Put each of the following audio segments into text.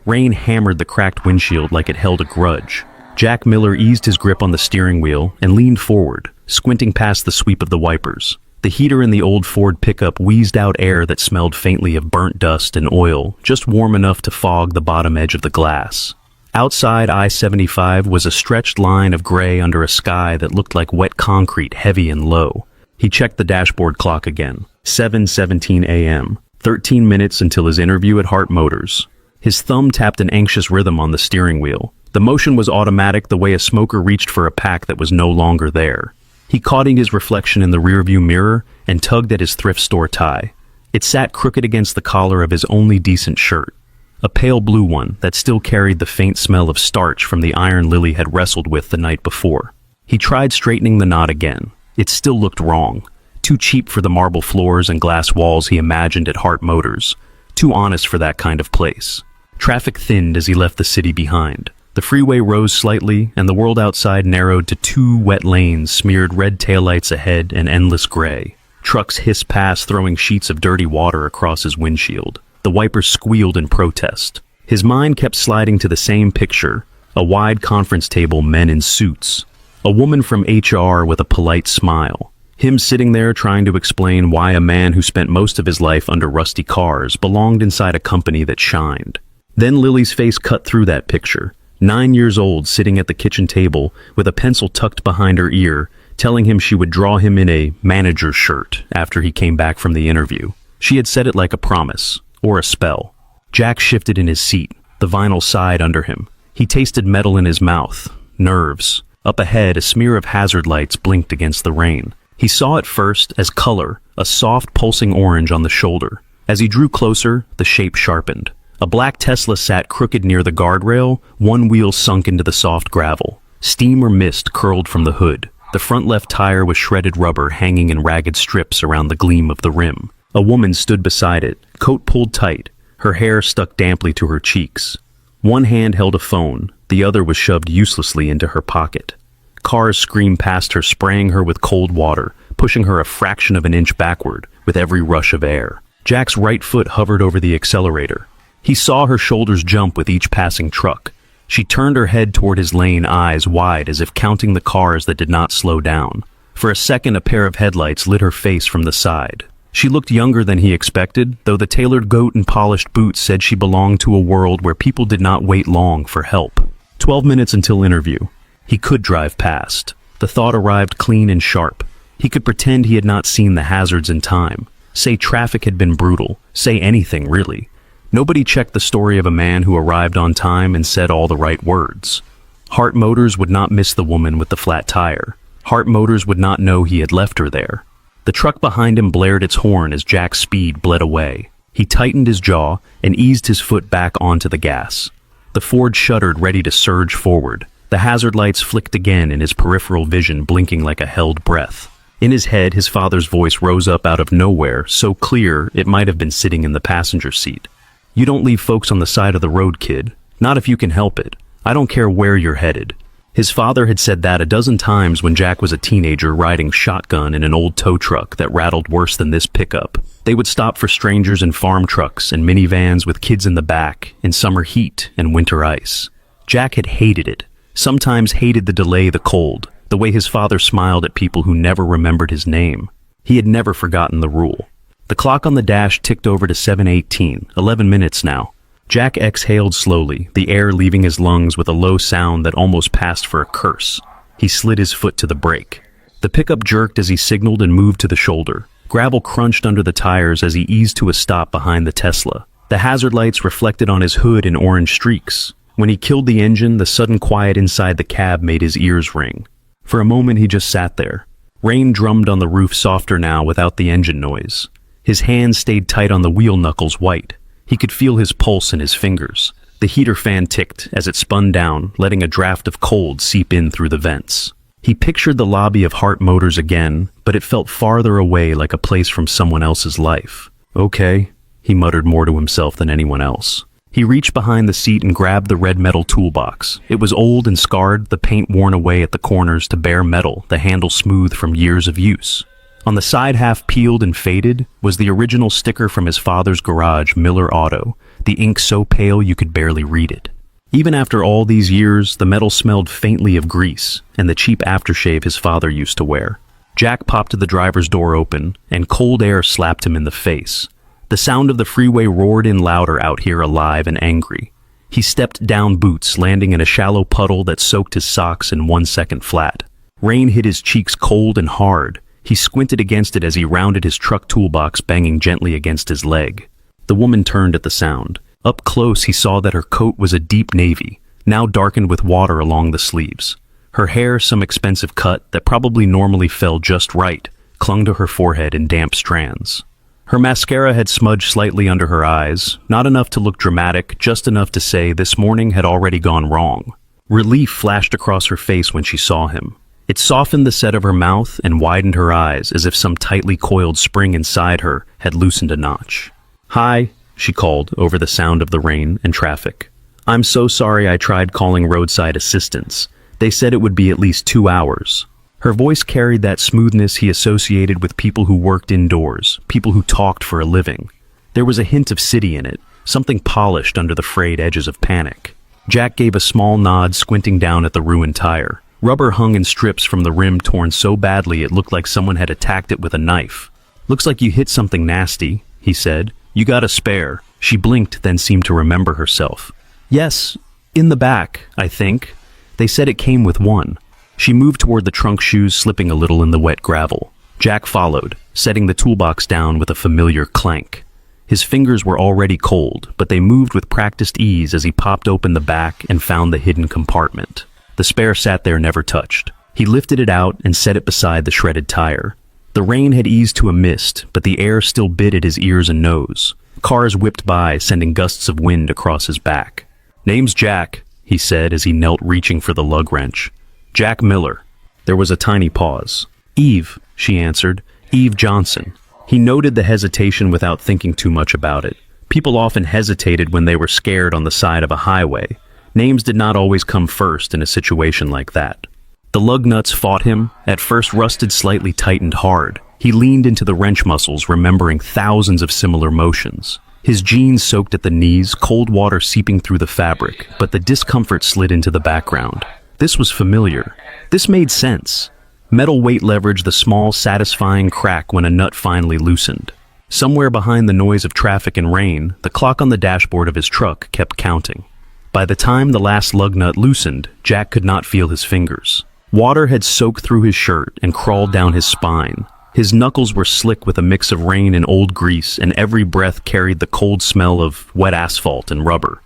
Rain hammered the cracked windshield like it held a grudge. Jack Miller eased his grip on the steering wheel and leaned forward, squinting past the sweep of the wipers. The heater in the old Ford pickup wheezed out air that smelled faintly of burnt dust and oil, just warm enough to fog the bottom edge of the glass. Outside I-75 was a stretched line of gray under a sky that looked like wet concrete, heavy and low. He checked the dashboard clock again. 7:17 a.m. 13 minutes until his interview at Hart Motors. His thumb tapped an anxious rhythm on the steering wheel. The motion was automatic, the way a smoker reached for a pack that was no longer there. He caught his reflection in the rearview mirror and tugged at his thrift store tie. It sat crooked against the collar of his only decent shirt, a pale blue one that still carried the faint smell of starch from the iron Lily had wrestled with the night before. He tried straightening the knot again. It still looked wrong. Too cheap for the marble floors and glass walls he imagined at Hart Motors. Too honest for that kind of place. Traffic thinned as he left the city behind. The freeway rose slightly, and the world outside narrowed to 2 wet lanes smeared red taillights ahead and endless gray. Trucks hissed past, throwing sheets of dirty water across his windshield. The wipers squealed in protest. His mind kept sliding to the same picture, a wide conference table, men in suits. A woman from HR with a polite smile. Him sitting there trying to explain why a man who spent most of his life under rusty cars belonged inside a company that shined. Then Lily's face cut through that picture. 9 years old, sitting at the kitchen table with a pencil tucked behind her ear, telling him she would draw him in a manager's shirt after he came back from the interview. She had said it like a promise, or a spell. Jack shifted in his seat. The vinyl sighed under him. He tasted metal in his mouth. Nerves. Up ahead, a smear of hazard lights blinked against the rain. He saw it first as color, a soft pulsing orange on the shoulder. As he drew closer, the shape sharpened. A black Tesla sat crooked near the guardrail, one wheel sunk into the soft gravel. Steam or mist curled from the hood. The front left tire was shredded rubber hanging in ragged strips around the gleam of the rim. A woman stood beside it, coat pulled tight, her hair stuck damply to her cheeks. One hand held a phone, the other was shoved uselessly into her pocket. Cars screamed past her, spraying her with cold water, pushing her a fraction of an inch backward with every rush of air. Jack's right foot hovered over the accelerator. He saw her shoulders jump with each passing truck. She turned her head toward his lane, eyes wide as if counting the cars that did not slow down. For a second, a pair of headlights lit her face from the side. She looked younger than he expected, though the tailored coat and polished boots said she belonged to a world where people did not wait long for help. 12 minutes until interview. He could drive past. The thought arrived clean and sharp. He could pretend he had not seen the hazards in time. Say traffic had been brutal. Say anything, really. Nobody checked the story of a man who arrived on time and said all the right words. Hart Motors would not miss the woman with the flat tire. Hart Motors would not know he had left her there. The truck behind him blared its horn as Jack's speed bled away. He tightened his jaw and eased his foot back onto the gas. The Ford shuddered, ready to surge forward. The hazard lights flicked again in his peripheral vision, blinking like a held breath. In his head, his father's voice rose up out of nowhere, so clear it might have been sitting in the passenger seat. "You don't leave folks on the side of the road, kid. Not if you can help it. I don't care where you're headed." His father had said that a dozen times when Jack was a teenager riding shotgun in an old tow truck that rattled worse than this pickup. They would stop for strangers in farm trucks and minivans with kids in the back, in summer heat and winter ice. Jack had hated it. Sometimes hated the delay, the cold, the way his father smiled at people who never remembered his name. He had never forgotten the rule. The clock on the dash ticked over to 7:18, 11 minutes now. Jack exhaled slowly, the air leaving his lungs with a low sound that almost passed for a curse. He slid his foot to the brake. The pickup jerked as he signaled and moved to the shoulder. Gravel crunched under the tires as he eased to a stop behind the Tesla. The hazard lights reflected on his hood in orange streaks. When he killed the engine, the sudden quiet inside the cab made his ears ring. For a moment, he just sat there. Rain drummed on the roof, softer now without the engine noise. His hands stayed tight on the wheel knuckles, white. He could feel his pulse in his fingers. The heater fan ticked as it spun down, letting a draft of cold seep in through the vents. He pictured the lobby of Hart Motors again, but it felt farther away, like a place from someone else's life. "Okay," he muttered more to himself than anyone else. He reached behind the seat and grabbed the red metal toolbox. It was old and scarred, the paint worn away at the corners to bare metal, the handle smooth from years of use. On the side, half peeled and faded, was the original sticker from his father's garage, Miller Auto, the ink so pale you could barely read it. Even after all these years, the metal smelled faintly of grease and the cheap aftershave his father used to wear. Jack popped the driver's door open, and cold air slapped him in the face. The sound of the freeway roared in louder out here, alive and angry. He stepped down boots, landing in a shallow puddle that soaked his socks in 1 second flat. Rain hit his cheeks cold and hard. He squinted against it as he rounded his truck toolbox, banging gently against his leg. The woman turned at the sound. Up close, he saw that her coat was a deep navy, now darkened with water along the sleeves. Her hair, some expensive cut that probably normally fell just right, clung to her forehead in damp strands. Her mascara had smudged slightly under her eyes, not enough to look dramatic, just enough to say this morning had already gone wrong. Relief flashed across her face when she saw him. It softened the set of her mouth and widened her eyes as if some tightly coiled spring inside her had loosened a notch. "Hi," she called over the sound of the rain and traffic. "I'm so sorry I tried calling roadside assistance. They said it would be at least 2 hours." Her voice carried that smoothness he associated with people who worked indoors, people who talked for a living. There was a hint of city in it, something polished under the frayed edges of panic. Jack gave a small nod, squinting down at the ruined tire. Rubber hung in strips from the rim, torn so badly it looked like someone had attacked it with a knife. "Looks like you hit something nasty," he said. "You got a spare?" She blinked, then seemed to remember herself. "Yes, in the back, I think. They said it came with one." She moved toward the trunk, shoes slipping a little in the wet gravel. Jack followed, setting the toolbox down with a familiar clank. His fingers were already cold, but they moved with practiced ease as he popped open the back and found the hidden compartment. The spare sat there, never touched. He lifted it out and set it beside the shredded tire. The rain had eased to a mist, but the air still bit at his ears and nose. Cars whipped by, sending gusts of wind across his back. "Name's Jack," he said as he knelt, reaching for the lug wrench. "Jack Miller." There was a tiny pause. "Eve," she answered. "Eve Johnson." He noted the hesitation without thinking too much about it. People often hesitated when they were scared on the side of a highway. Names did not always come first in a situation like that. The lug nuts fought him, at first rusted, slightly tightened hard. He leaned into the wrench muscles, remembering thousands of similar motions. His jeans soaked at the knees, cold water seeping through the fabric, but the discomfort slid into the background. This was familiar. This made sense. Metal weight leveraged the small, satisfying crack when a nut finally loosened. Somewhere behind the noise of traffic and rain, the clock on the dashboard of his truck kept counting. By the time the last lug nut loosened, Jack could not feel his fingers. Water had soaked through his shirt and crawled down his spine. His knuckles were slick with a mix of rain and old grease, and every breath carried the cold smell of wet asphalt and rubber.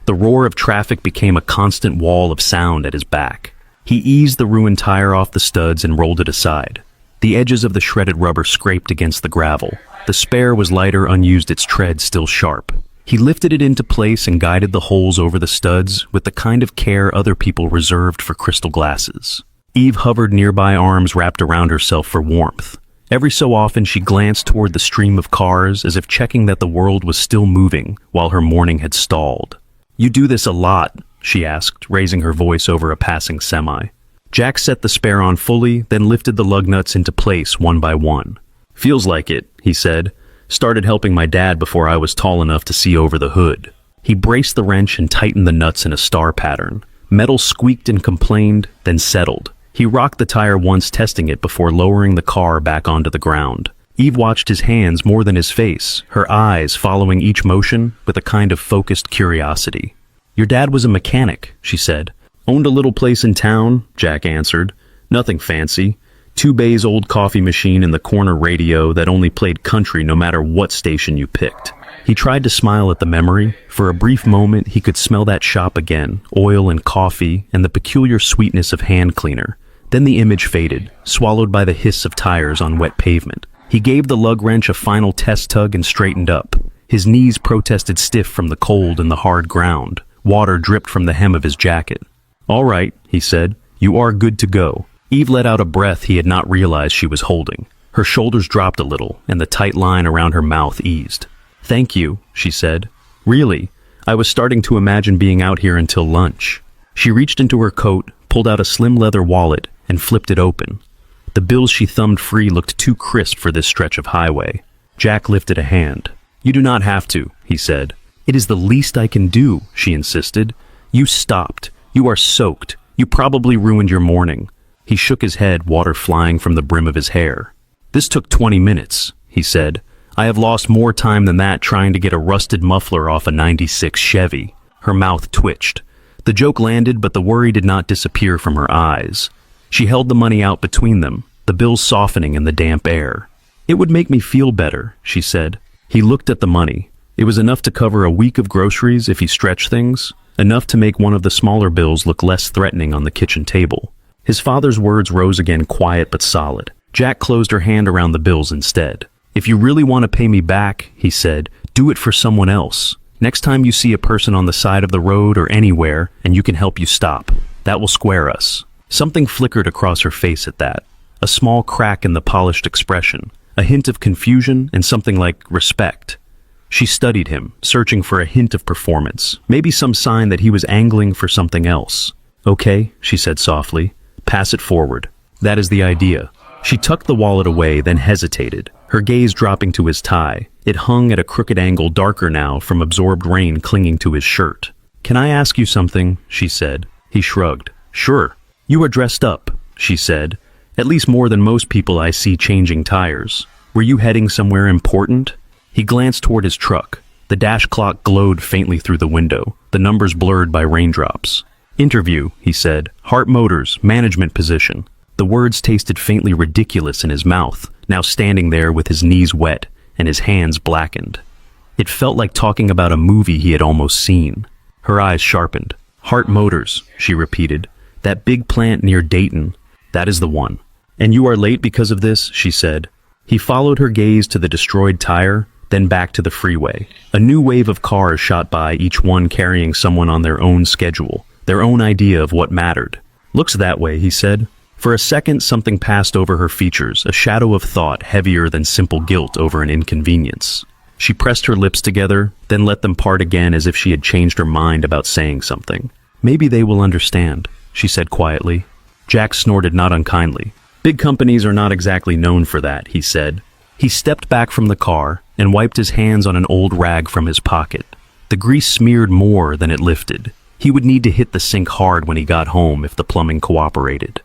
The roar of traffic became a constant wall of sound at his back. He eased the ruined tire off the studs and rolled it aside. The edges of the shredded rubber scraped against the gravel. The spare was lighter, unused, its tread still sharp. He lifted it into place and guided the holes over the studs with the kind of care other people reserved for crystal glasses. Eve hovered nearby, arms wrapped around herself for warmth. Every so often she glanced toward the stream of cars, as if checking that the world was still moving while her morning had stalled. "You do this a lot?" she asked, raising her voice over a passing semi. Jack set the spare on fully, then lifted the lug nuts into place one by one. "Feels like it," he said. "Started helping my dad before I was tall enough to see over the hood." He braced the wrench and tightened the nuts in a star pattern. Metal squeaked and complained, then settled. He rocked the tire once, testing it before lowering the car back onto the ground. Eve watched his hands more than his face, her eyes following each motion with a kind of focused curiosity. "Your dad was a mechanic," she said. "Owned a little place in town," Jack answered. "Nothing fancy. 2 bays old coffee machine and the corner radio that only played country no matter what station you picked." He tried to smile at the memory. For a brief moment he could smell that shop again, oil and coffee and the peculiar sweetness of hand cleaner. Then the image faded, swallowed by the hiss of tires on wet pavement. He gave the lug wrench a final test tug and straightened up. His knees protested stiff from the cold and the hard ground. Water dripped from the hem of his jacket. "All right," he said. "You are good to go." Eve let out a breath he had not realized she was holding. Her shoulders dropped a little, and the tight line around her mouth eased. "Thank you," she said. "Really, I was starting to imagine being out here until lunch." She reached into her coat, pulled out a slim leather wallet, and flipped it open. The bills she thumbed free looked too crisp for this stretch of highway. Jack lifted a hand. "You do not have to," he said. "It is the least I can do," she insisted. "You stopped. You are soaked. You probably ruined your morning." He shook his head, water flying from the brim of his hair. "This took 20 minutes, he said. "I have lost more time than that trying to get a rusted muffler off a '96 Chevy." Her mouth twitched. The joke landed, but the worry did not disappear from her eyes. She held the money out between them, the bills softening in the damp air. "It would make me feel better," she said. He looked at the money. It was enough to cover a week of groceries if he stretched things, enough to make one of the smaller bills look less threatening on the kitchen table. His father's words rose again, quiet but solid. Jack closed her hand around the bills instead. "If you really want to pay me back," he said, "do it for someone else. Next time you see a person on the side of the road or anywhere and you can help you stop, that will square us." Something flickered across her face at that. A small crack in the polished expression, a hint of confusion and something like respect. She studied him, searching for a hint of performance, maybe some sign that he was angling for something else. "Okay," she said softly, "pass it forward. That is the idea." She tucked the wallet away, then hesitated, her gaze dropping to his tie. It hung at a crooked angle, darker now from absorbed rain clinging to his shirt. "Can I ask you something?" she said. He shrugged. "Sure." "You are dressed up," she said. "At least more than most people I see changing tires. Were you heading somewhere important?" He glanced toward his truck. The dash clock glowed faintly through the window, the numbers blurred by raindrops. "Interview," he said. "Hart Motors, management position." The words tasted faintly ridiculous in his mouth, now standing there with his knees wet and his hands blackened. It felt like talking about a movie he had almost seen. Her eyes sharpened. "Hart Motors," she repeated. "That big plant near Dayton. That is the one." "And you are late because of this?" she said. He followed her gaze to the destroyed tire, then back to the freeway. A new wave of cars shot by, each one carrying someone on their own schedule, their own idea of what mattered. "Looks that way," he said. For a second, something passed over her features, a shadow of thought heavier than simple guilt over an inconvenience. She pressed her lips together, then let them part again as if she had changed her mind about saying something. "Maybe they will understand," she said quietly. Jack snorted, not unkindly. "Big companies are not exactly known for that," he said. He stepped back from the car and wiped his hands on an old rag from his pocket. The grease smeared more than it lifted. He would need to hit the sink hard when he got home if the plumbing cooperated.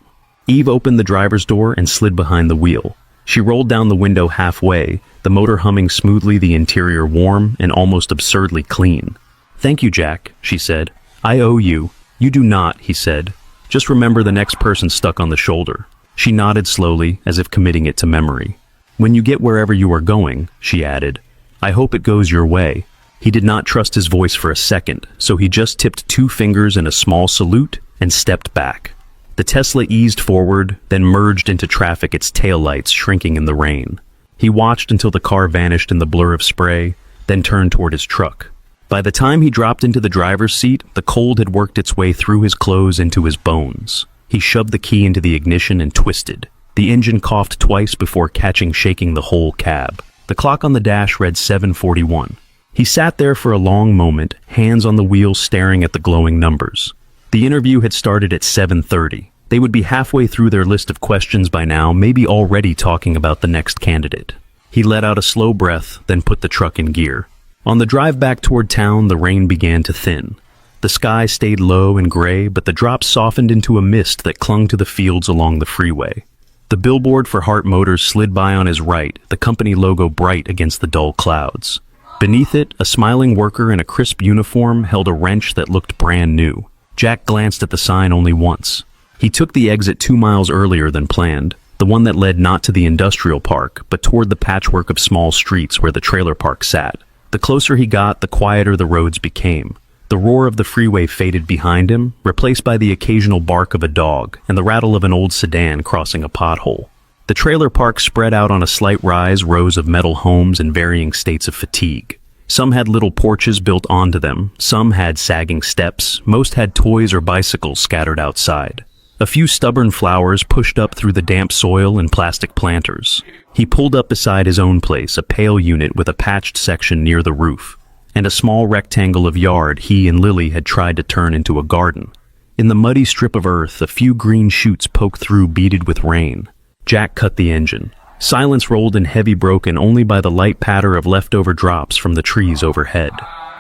Eve opened the driver's door and slid behind the wheel. She rolled down the window halfway, the motor humming smoothly, the interior warm and almost absurdly clean. "Thank you, Jack," she said. "I owe you." "You do not," he said. "Just remember the next person stuck on the shoulder." She nodded slowly, as if committing it to memory. "When you get wherever you are going," she added, "I hope it goes your way." He did not trust his voice for a second, so he just tipped 2 fingers in a small salute and stepped back. The Tesla eased forward, then merged into traffic, its taillights shrinking in the rain. He watched until the car vanished in the blur of spray, then turned toward his truck. By the time he dropped into the driver's seat, the cold had worked its way through his clothes into his bones. He shoved the key into the ignition and twisted. The engine coughed twice before shaking the whole cab. The clock on the dash read 7:41. He sat there for a long moment, hands on the wheel staring at the glowing numbers. The interview had started at 7:30. They would be halfway through their list of questions by now, maybe already talking about the next candidate. He let out a slow breath, then put the truck in gear. On the drive back toward town, the rain began to thin. The sky stayed low and gray, but the drops softened into a mist that clung to the fields along the freeway. The billboard for Hart Motors slid by on his right, the company logo bright against the dull clouds. Beneath it, a smiling worker in a crisp uniform held a wrench that looked brand new. Jack glanced at the sign only once. He took the exit 2 miles earlier than planned, the one that led not to the industrial park, but toward the patchwork of small streets where the trailer park sat. The closer he got, the quieter the roads became. The roar of the freeway faded behind him, replaced by the occasional bark of a dog and the rattle of an old sedan crossing a pothole. The trailer park spread out on a slight rise, rows of metal homes in varying states of fatigue. Some had little porches built onto them, some had sagging steps, most had toys or bicycles scattered outside. A few stubborn flowers pushed up through the damp soil in plastic planters. He pulled up beside his own place, a pale unit with a patched section near the roof, and a small rectangle of yard he and Lily had tried to turn into a garden. In the muddy strip of earth, a few green shoots poked through, beaded with rain. Jack cut the engine. Silence rolled in heavy, broken only by the light patter of leftover drops from the trees overhead.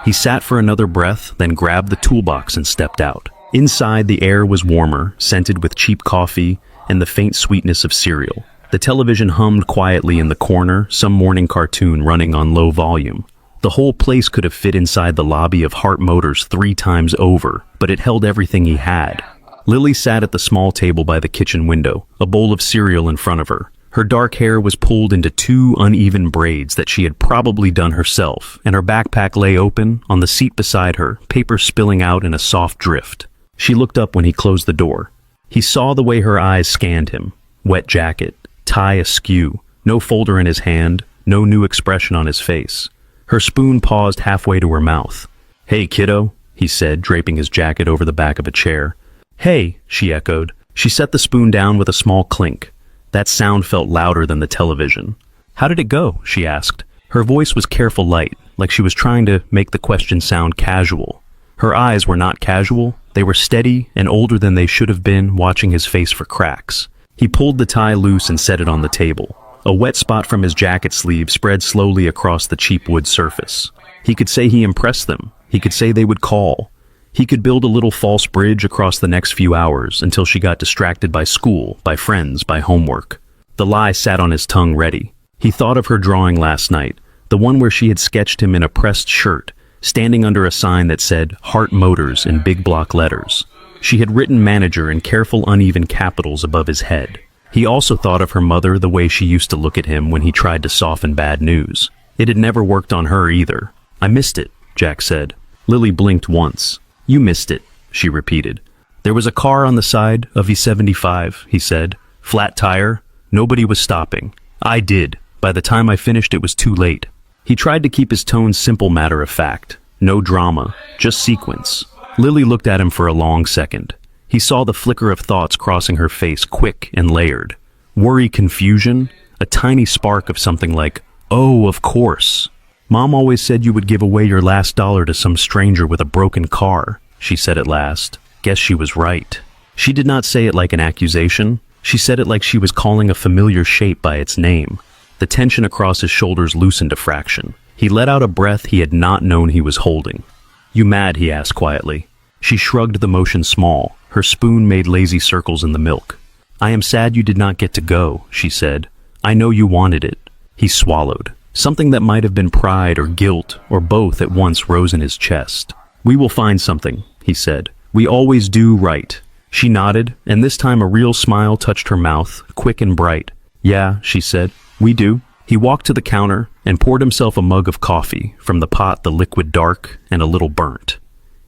He sat for another breath, then grabbed the toolbox and stepped out. Inside, the air was warmer, scented with cheap coffee and the faint sweetness of cereal. The television hummed quietly in the corner, some morning cartoon running on low volume. The whole place could have fit inside the lobby of Hart Motors 3 times over, but it held everything he had. Lily sat at the small table by the kitchen window, a bowl of cereal in front of her. Her dark hair was pulled into 2 uneven braids that she had probably done herself, and her backpack lay open on the seat beside her, paper spilling out in a soft drift. She looked up when he closed the door. He saw the way her eyes scanned him. Wet jacket, tie askew, no folder in his hand, no new expression on his face. Her spoon paused halfway to her mouth. "Hey, kiddo," he said, draping his jacket over the back of a chair. "Hey," she echoed. She set the spoon down with a small clink. That sound felt louder than the television. "How did it go?" she asked. Her voice was careful light, like she was trying to make the question sound casual. Her eyes were not casual. They were steady and older than they should have been, watching his face for cracks. He pulled the tie loose and set it on the table. A wet spot from his jacket sleeve spread slowly across the cheap wood surface. He could say he impressed them. He could say they would call. He could build a little false bridge across the next few hours until she got distracted by school, by friends, by homework. The lie sat on his tongue ready. He thought of her drawing last night, the one where she had sketched him in a pressed shirt, standing under a sign that said Hart Motors in big block letters. She had written manager in careful uneven capitals above his head. He also thought of her mother the way she used to look at him when he tried to soften bad news. It had never worked on her either. "I missed it," Jack said. Lily blinked once. "You missed it," she repeated. "There was a car on the side of E75, he said. Flat tire. Nobody was stopping. I did. By the time I finished, it was too late." He tried to keep his tone simple, matter of fact. No drama, just sequence. Lily looked at him for a long second. He saw the flicker of thoughts crossing her face, quick and layered. Worry, confusion, a tiny spark of something like, "Oh, of course. Mom always said you would give away your last dollar to some stranger with a broken car," she said at last. Guess she was right. She did not say it like an accusation. She said it like she was calling a familiar shape by its name. The tension across his shoulders loosened a fraction. He let out a breath he had not known he was holding. "You mad?" he asked quietly. She shrugged, the motion small. Her spoon made lazy circles in the milk. "I am sad you did not get to go," she said. "I know you wanted it." He swallowed. Something that might have been pride or guilt or both at once rose in his chest. "We will find something," he said. "We always do, right?" She nodded, and this time a real smile touched her mouth, quick and bright. "Yeah," she said. "We do." He walked to the counter and poured himself a mug of coffee, from the pot the liquid dark and a little burnt.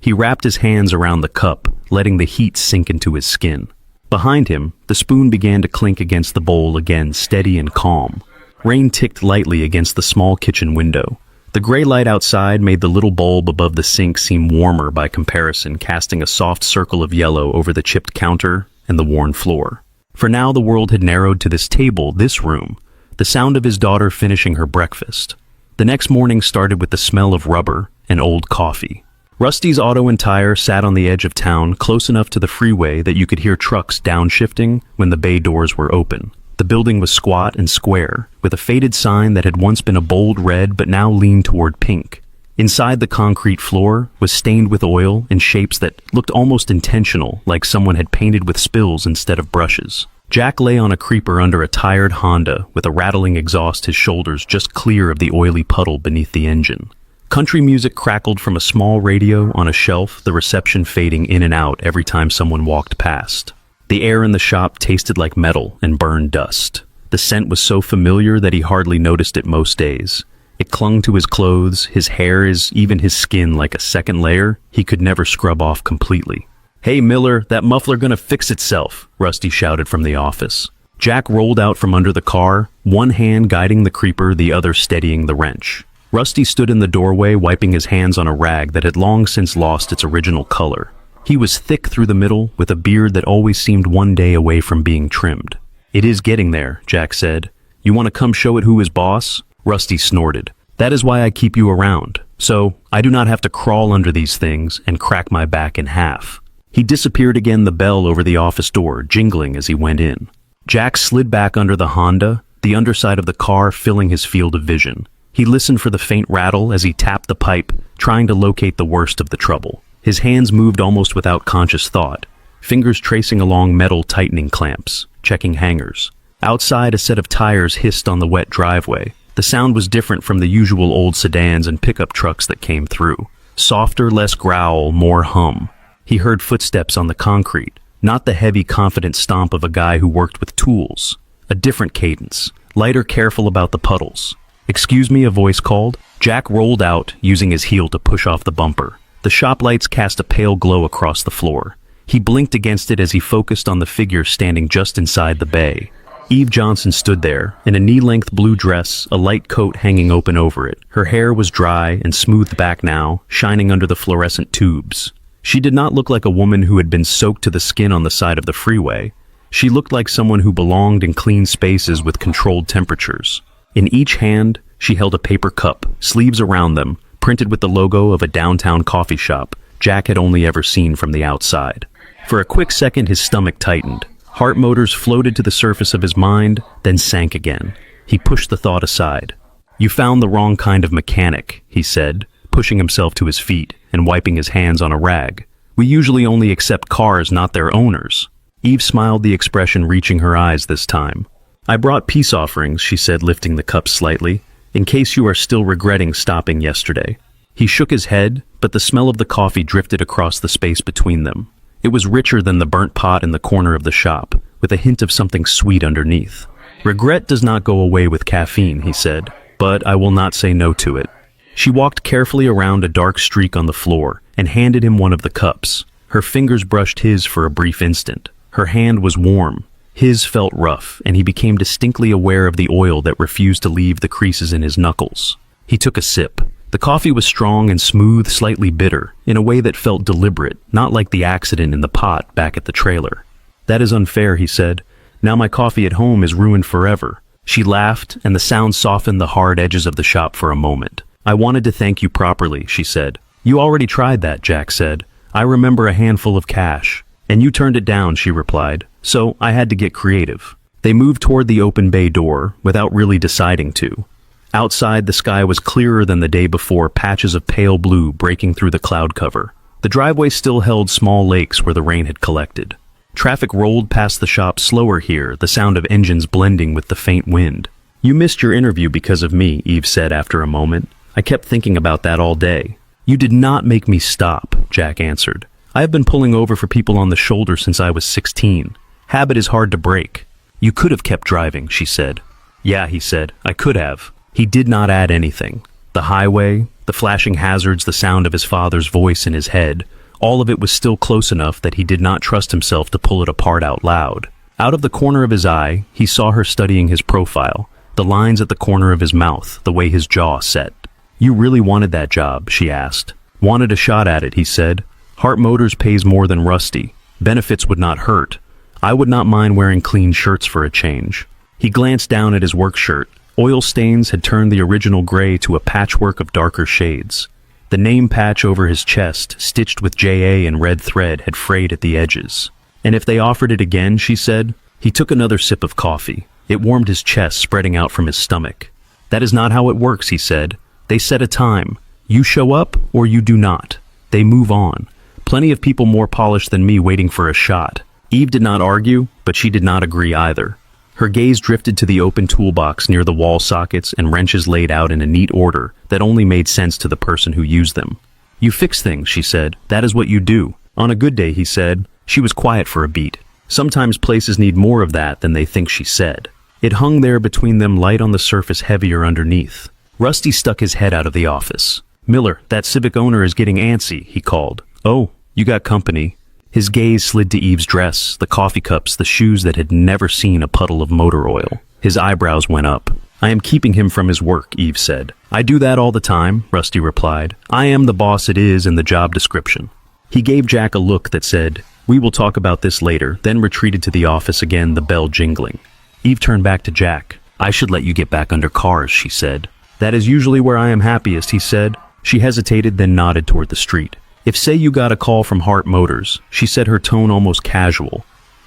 He wrapped his hands around the cup, letting the heat sink into his skin. Behind him, the spoon began to clink against the bowl again, steady and calm. Rain ticked lightly against the small kitchen window. The gray light outside made the little bulb above the sink seem warmer by comparison, casting a soft circle of yellow over the chipped counter and the worn floor. For now the world had narrowed to this table, this room, the sound of his daughter finishing her breakfast. The next morning started with the smell of rubber and old coffee. Rusty's Auto and Tire sat on the edge of town, close enough to the freeway that you could hear trucks downshifting when the bay doors were open. The building was squat and square, with a faded sign that had once been a bold red but now leaned toward pink. Inside, the concrete floor was stained with oil in shapes that looked almost intentional, like someone had painted with spills instead of brushes. Jack lay on a creeper under a tired Honda, with a rattling exhaust, his shoulders just clear of the oily puddle beneath the engine. Country music crackled from a small radio on a shelf, the reception fading in and out every time someone walked past. The air in the shop tasted like metal and burned dust. The scent was so familiar that he hardly noticed it most days. It clung to his clothes, his hair, even his skin like a second layer he could never scrub off completely. "Hey, Miller, that muffler gonna fix itself," Rusty shouted from the office. Jack rolled out from under the car, one hand guiding the creeper, the other steadying the wrench. Rusty stood in the doorway, wiping his hands on a rag that had long since lost its original color. He was thick through the middle, with a beard that always seemed one day away from being trimmed. "It is getting there," Jack said. "You want to come show it who is boss?" Rusty snorted. "That is why I keep you around, so I do not have to crawl under these things and crack my back in half." He disappeared again, the bell over the office door jingling as he went in. Jack slid back under the Honda, the underside of the car filling his field of vision. He listened for the faint rattle as he tapped the pipe, trying to locate the worst of the trouble. His hands moved almost without conscious thought, fingers tracing along metal tightening clamps, checking hangers. Outside, a set of tires hissed on the wet driveway. The sound was different from the usual old sedans and pickup trucks that came through. Softer, less growl, more hum. He heard footsteps on the concrete, not the heavy, confident stomp of a guy who worked with tools. A different cadence, lighter, careful about the puddles. "Excuse me," a voice called. Jack rolled out, using his heel to push off the bumper. The shop lights cast a pale glow across the floor. He blinked against it as he focused on the figure standing just inside the bay. Eve Johnson stood there, in a knee-length blue dress, a light coat hanging open over it. Her hair was dry and smoothed back now, shining under the fluorescent tubes. She did not look like a woman who had been soaked to the skin on the side of the freeway. She looked like someone who belonged in clean spaces with controlled temperatures. In each hand, she held a paper cup, sleeves around them, printed with the logo of a downtown coffee shop Jack had only ever seen from the outside. For a quick second, his stomach tightened. Heart motors floated to the surface of his mind, then sank again. He pushed the thought aside. "You found the wrong kind of mechanic," he said, pushing himself to his feet and wiping his hands on a rag. "We usually only accept cars, not their owners." Eve smiled, the expression reaching her eyes this time. "I brought peace offerings," she said, lifting the cup slightly, "in case you are still regretting stopping yesterday." He shook his head, but the smell of the coffee drifted across the space between them. It was richer than the burnt pot in the corner of the shop, with a hint of something sweet underneath. "Regret does not go away with caffeine," he said, "but I will not say no to it." She walked carefully around a dark streak on the floor and handed him one of the cups. Her fingers brushed his for a brief instant. Her hand was warm. His felt rough, and he became distinctly aware of the oil that refused to leave the creases in his knuckles. He took a sip. The coffee was strong and smooth, slightly bitter, in a way that felt deliberate, not like the accident in the pot back at the trailer. "That is unfair," he said. "Now my coffee at home is ruined forever." She laughed, and the sound softened the hard edges of the shop for a moment. "I wanted to thank you properly," she said. "You already tried that," Jack said. "I remember a handful of cash." "And you turned it down," she replied. "So I had to get creative." They moved toward the open bay door, without really deciding to. Outside, the sky was clearer than the day before, patches of pale blue breaking through the cloud cover. The driveway still held small lakes where the rain had collected. Traffic rolled past the shop slower here, the sound of engines blending with the faint wind. "You missed your interview because of me," Eve said after a moment. "I kept thinking about that all day." "You did not make me stop," Jack answered. "I have been pulling over for people on the shoulder since I was 16. Habit is hard to break." "You could have kept driving," she said. "Yeah," he said, "I could have." He did not add anything. The highway, the flashing hazards, the sound of his father's voice in his head, all of it was still close enough that he did not trust himself to pull it apart out loud. Out of the corner of his eye, he saw her studying his profile, the lines at the corner of his mouth, the way his jaw set. "You really wanted that job?" she asked. "Wanted a shot at it," he said. "Heart Motors pays more than Rusty. Benefits would not hurt. I would not mind wearing clean shirts for a change." He glanced down at his work shirt. Oil stains had turned the original gray to a patchwork of darker shades. The name patch over his chest, stitched with JA in red thread, had frayed at the edges. "And if they offered it again," she said. He took another sip of coffee. It warmed his chest, spreading out from his stomach. "That is not how it works," he said. "They set a time. You show up, or you do not. They move on. Plenty of people more polished than me waiting for a shot." Eve did not argue, but she did not agree either. Her gaze drifted to the open toolbox near the wall sockets and wrenches laid out in a neat order that only made sense to the person who used them. "You fix things," she said. "That is what you do." "On a good day," he said. She was quiet for a beat. Sometimes places need more of that than they think, she said. It hung there between them, light on the surface, heavier underneath. Rusty stuck his head out of the office. "Miller, that Civic owner is getting antsy," he called. "Oh, you got company." His gaze slid to Eve's dress, the coffee cups, the shoes that had never seen a puddle of motor oil. His eyebrows went up. "I am keeping him from his work," Eve said. "I do that all the time," Rusty replied. "I am the boss it is in the job description." He gave Jack a look that said, "We will talk about this later," then retreated to the office again, the bell jingling. Eve turned back to Jack. "I should let you get back under cars," she said. "That is usually where I am happiest," he said. She hesitated, then nodded toward the street. "If, say, you got a call from Heart Motors," she said, her tone almost casual,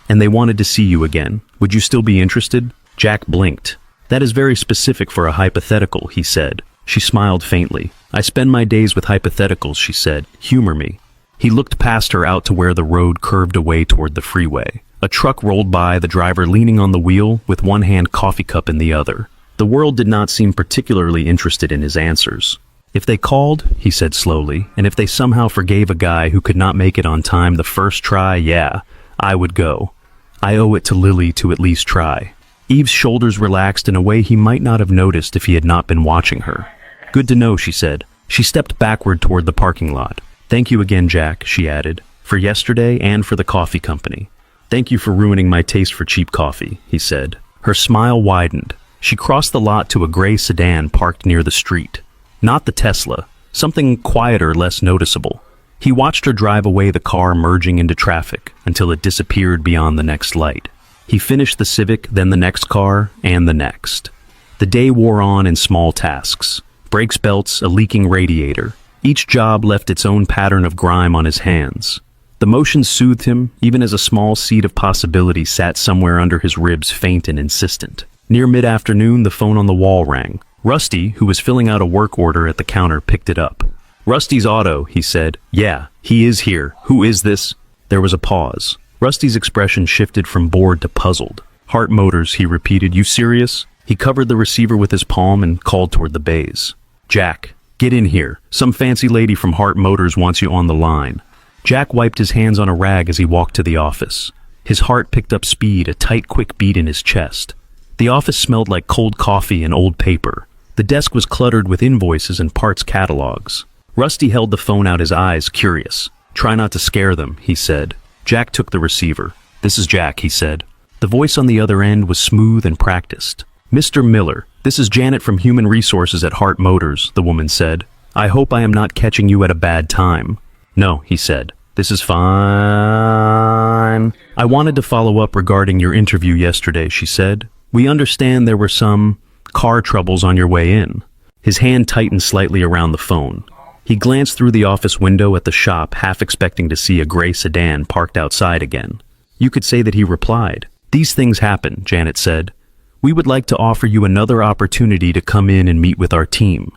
"and they wanted to see you again, would you still be interested?" Jack blinked. "That is very specific for a hypothetical," he said. She smiled faintly. I spend my days with hypotheticals, she said. Humor me. He looked past her out to where the road curved away toward the freeway. A truck rolled by, the driver leaning on the wheel with one hand coffee cup in the other. The world did not seem particularly interested in his answers. If they called, he said slowly, and if they somehow forgave a guy who could not make it on time the first try, yeah, I would go. I owe it to Lily to at least try. Eve's shoulders relaxed in a way he might not have noticed if he had not been watching her. Good to know, she said. She stepped backward toward the parking lot. Thank you again, Jack, she added, for yesterday and for the coffee company. Thank you for ruining my taste for cheap coffee, he said. Her smile widened. She crossed the lot to a gray sedan parked near the street. Not the Tesla, something quieter, less noticeable. He watched her drive away, the car merging into traffic until it disappeared beyond the next light. He finished the Civic, then the next car, and the next. The day wore on in small tasks. Brakes belts, a leaking radiator. Each job left its own pattern of grime on his hands. The motion soothed him, even as a small seed of possibility sat somewhere under his ribs, faint and insistent. Near mid-afternoon, the phone on the wall rang. Rusty, who was filling out a work order at the counter, picked it up. Rusty's auto, he said. Yeah, he is here. Who is this? There was a pause. Rusty's expression shifted from bored to puzzled. Hart Motors, he repeated. You serious? He covered the receiver with his palm and called toward the bays. Jack, get in here. Some fancy lady from Hart Motors wants you on the line. Jack wiped his hands on a rag as he walked to the office. His heart picked up speed, a tight, quick beat in his chest. The office smelled like cold coffee and old paper. The desk was cluttered with invoices and parts catalogs. Rusty held the phone out, his eyes curious. Try not to scare them, he said. Jack took the receiver. This is Jack, he said. The voice on the other end was smooth and practiced. Mr. Miller, this is Janet from Human Resources at Hart Motors, the woman said. I hope I am not catching you at a bad time. No, he said. This is fine. I wanted to follow up regarding your interview yesterday, she said. We understand there were some car troubles on your way in. His hand tightened slightly around the phone. He glanced through the office window at the shop, half expecting to see a gray sedan parked outside again. You could say that he replied. These things happen, Janet said. We would like to offer you another opportunity to come in and meet with our team.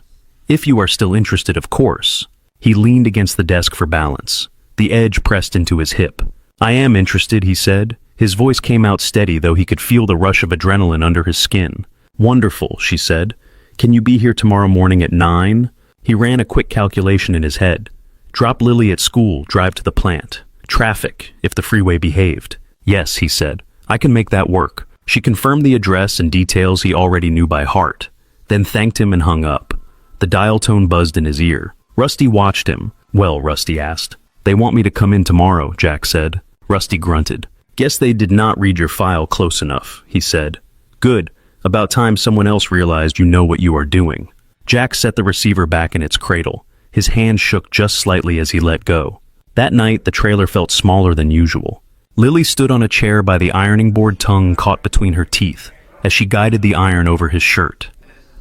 If you are still interested, of course. He leaned against the desk for balance. The edge pressed into his hip. I am interested, he said. His voice came out steady, though he could feel the rush of adrenaline under his skin. Wonderful, she said. Can you be here tomorrow morning at 9? He ran a quick calculation in his head. Drop Lily at school, drive to the plant. Traffic, if the freeway behaved. Yes, he said. I can make that work. She confirmed the address and details he already knew by heart, then thanked him and hung up. The dial tone buzzed in his ear. Rusty watched him. Well, Rusty asked. They want me to come in tomorrow, Jack said. Rusty grunted. Guess they did not read your file close enough, he said. Good. About time someone else realized you know what you are doing. Jack set the receiver back in its cradle. His hand shook just slightly as he let go. That night, the trailer felt smaller than usual. Lily stood on a chair by the ironing board, tongue caught between her teeth, as she guided the iron over his shirt.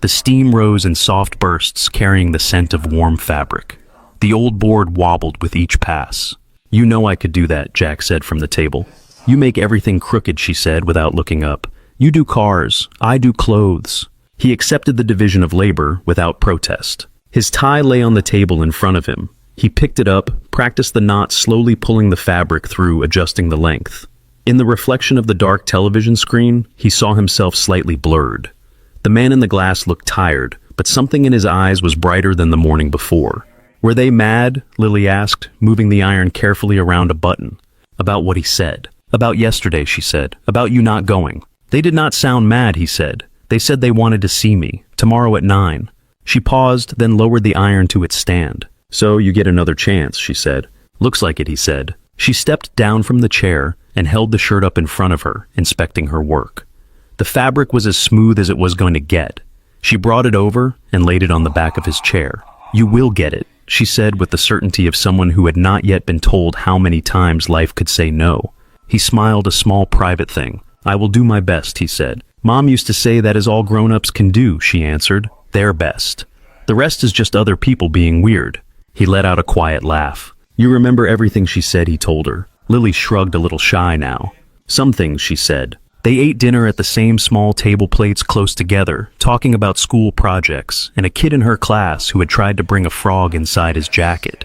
The steam rose in soft bursts, carrying the scent of warm fabric. The old board wobbled with each pass. You know I could do that, Jack said from the table. You make everything crooked, she said without looking up. You do cars, I do clothes. He accepted the division of labor without protest. His tie lay on the table in front of him. He picked it up, practiced the knot, slowly pulling the fabric through, adjusting the length. In the reflection of the dark television screen, he saw himself slightly blurred. The man in the glass looked tired, but something in his eyes was brighter than the morning before. Were they mad? Lily asked, moving the iron carefully around a button. About what he said. About yesterday, she said. About you not going. They did not sound mad, he said. They said they wanted to see me. Tomorrow at 9. She paused, then lowered the iron to its stand. So you get another chance, she said. Looks like it, he said. She stepped down from the chair and held the shirt up in front of her, inspecting her work. The fabric was as smooth as it was going to get. She brought it over and laid it on the back of his chair. You will get it, she said with the certainty of someone who had not yet been told how many times life could say no. He smiled, a small private thing. I will do my best, he said. Mom used to say that is all grown-ups can do, she answered. Their best. The rest is just other people being weird. He let out a quiet laugh. You remember everything she said, he told her. Lily shrugged, a little shy now. Some things, she said. They ate dinner at the same small table plates close together, talking about school projects and a kid in her class who had tried to bring a frog inside his jacket.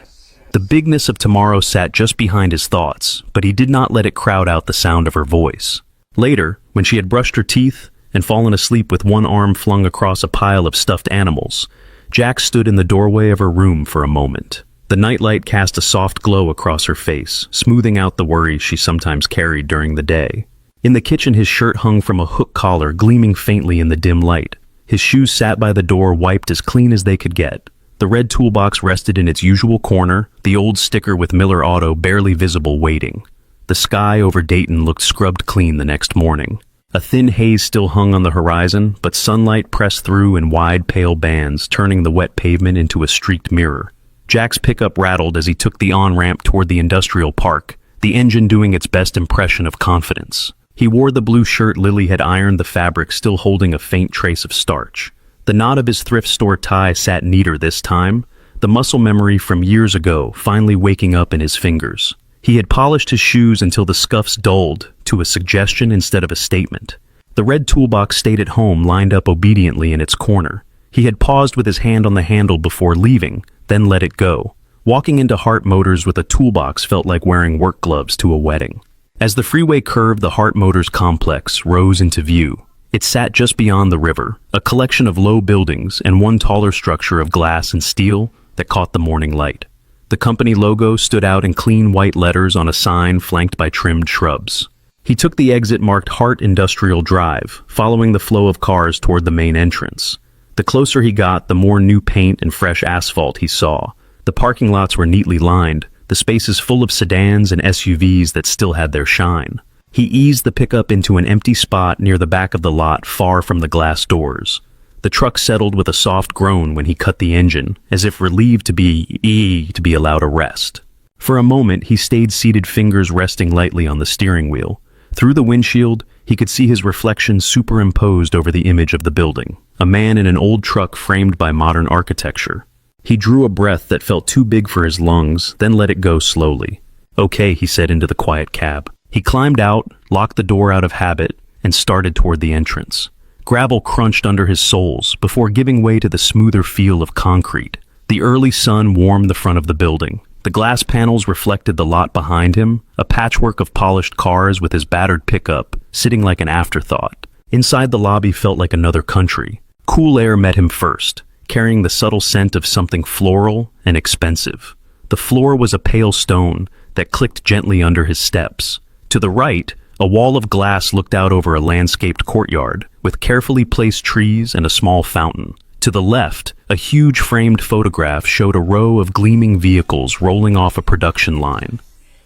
The bigness of tomorrow sat just behind his thoughts, but he did not let it crowd out the sound of her voice. Later, when she had brushed her teeth and fallen asleep with one arm flung across a pile of stuffed animals, Jack stood in the doorway of her room for a moment. The nightlight cast a soft glow across her face, smoothing out the worries she sometimes carried during the day. In the kitchen, his shirt hung from a hook collar, gleaming faintly in the dim light. His shoes sat by the door, wiped as clean as they could get. The red toolbox rested in its usual corner, the old sticker with Miller Auto barely visible waiting. The sky over Dayton looked scrubbed clean the next morning. A thin haze still hung on the horizon, but sunlight pressed through in wide, pale bands, turning the wet pavement into a streaked mirror. Jack's pickup rattled as he took the on-ramp toward the industrial park, the engine doing its best impression of confidence. He wore the blue shirt Lily had ironed, the fabric still holding a faint trace of starch. The knot of his thrift store tie sat neater this time, the muscle memory from years ago finally waking up in his fingers. He had polished his shoes until the scuffs dulled to a suggestion instead of a statement. The red toolbox stayed at home, lined up obediently in its corner. He had paused with his hand on the handle before leaving, then let it go. Walking into Hart Motors with a toolbox felt like wearing work gloves to a wedding. As the freeway curved, the Hart Motors complex rose into view. It sat just beyond the river, a collection of low buildings and one taller structure of glass and steel that caught the morning light. The company logo stood out in clean white letters on a sign flanked by trimmed shrubs. He took the exit marked Hart Industrial Drive, following the flow of cars toward the main entrance. The closer he got, the more new paint and fresh asphalt he saw. The parking lots were neatly lined, the spaces full of sedans and SUVs that still had their shine. He eased the pickup into an empty spot near the back of the lot, far from the glass doors. The truck settled with a soft groan when he cut the engine, as if relieved to be allowed a rest. For a moment, he stayed seated, fingers resting lightly on the steering wheel. Through the windshield, he could see his reflection superimposed over the image of the building, a man in an old truck framed by modern architecture. He drew a breath that felt too big for his lungs, then let it go slowly. "Okay," he said into the quiet cab. He climbed out, locked the door out of habit, and started toward the entrance. Gravel crunched under his soles before giving way to the smoother feel of concrete. The early sun warmed the front of the building. The glass panels reflected the lot behind him, a patchwork of polished cars with his battered pickup sitting like an afterthought. Inside, the lobby felt like another country. Cool air met him first, carrying the subtle scent of something floral and expensive. The floor was a pale stone that clicked gently under his steps. To the right, a wall of glass looked out over a landscaped courtyard, with carefully placed trees and a small fountain. To the left, a huge framed photograph showed a row of gleaming vehicles rolling off a production line.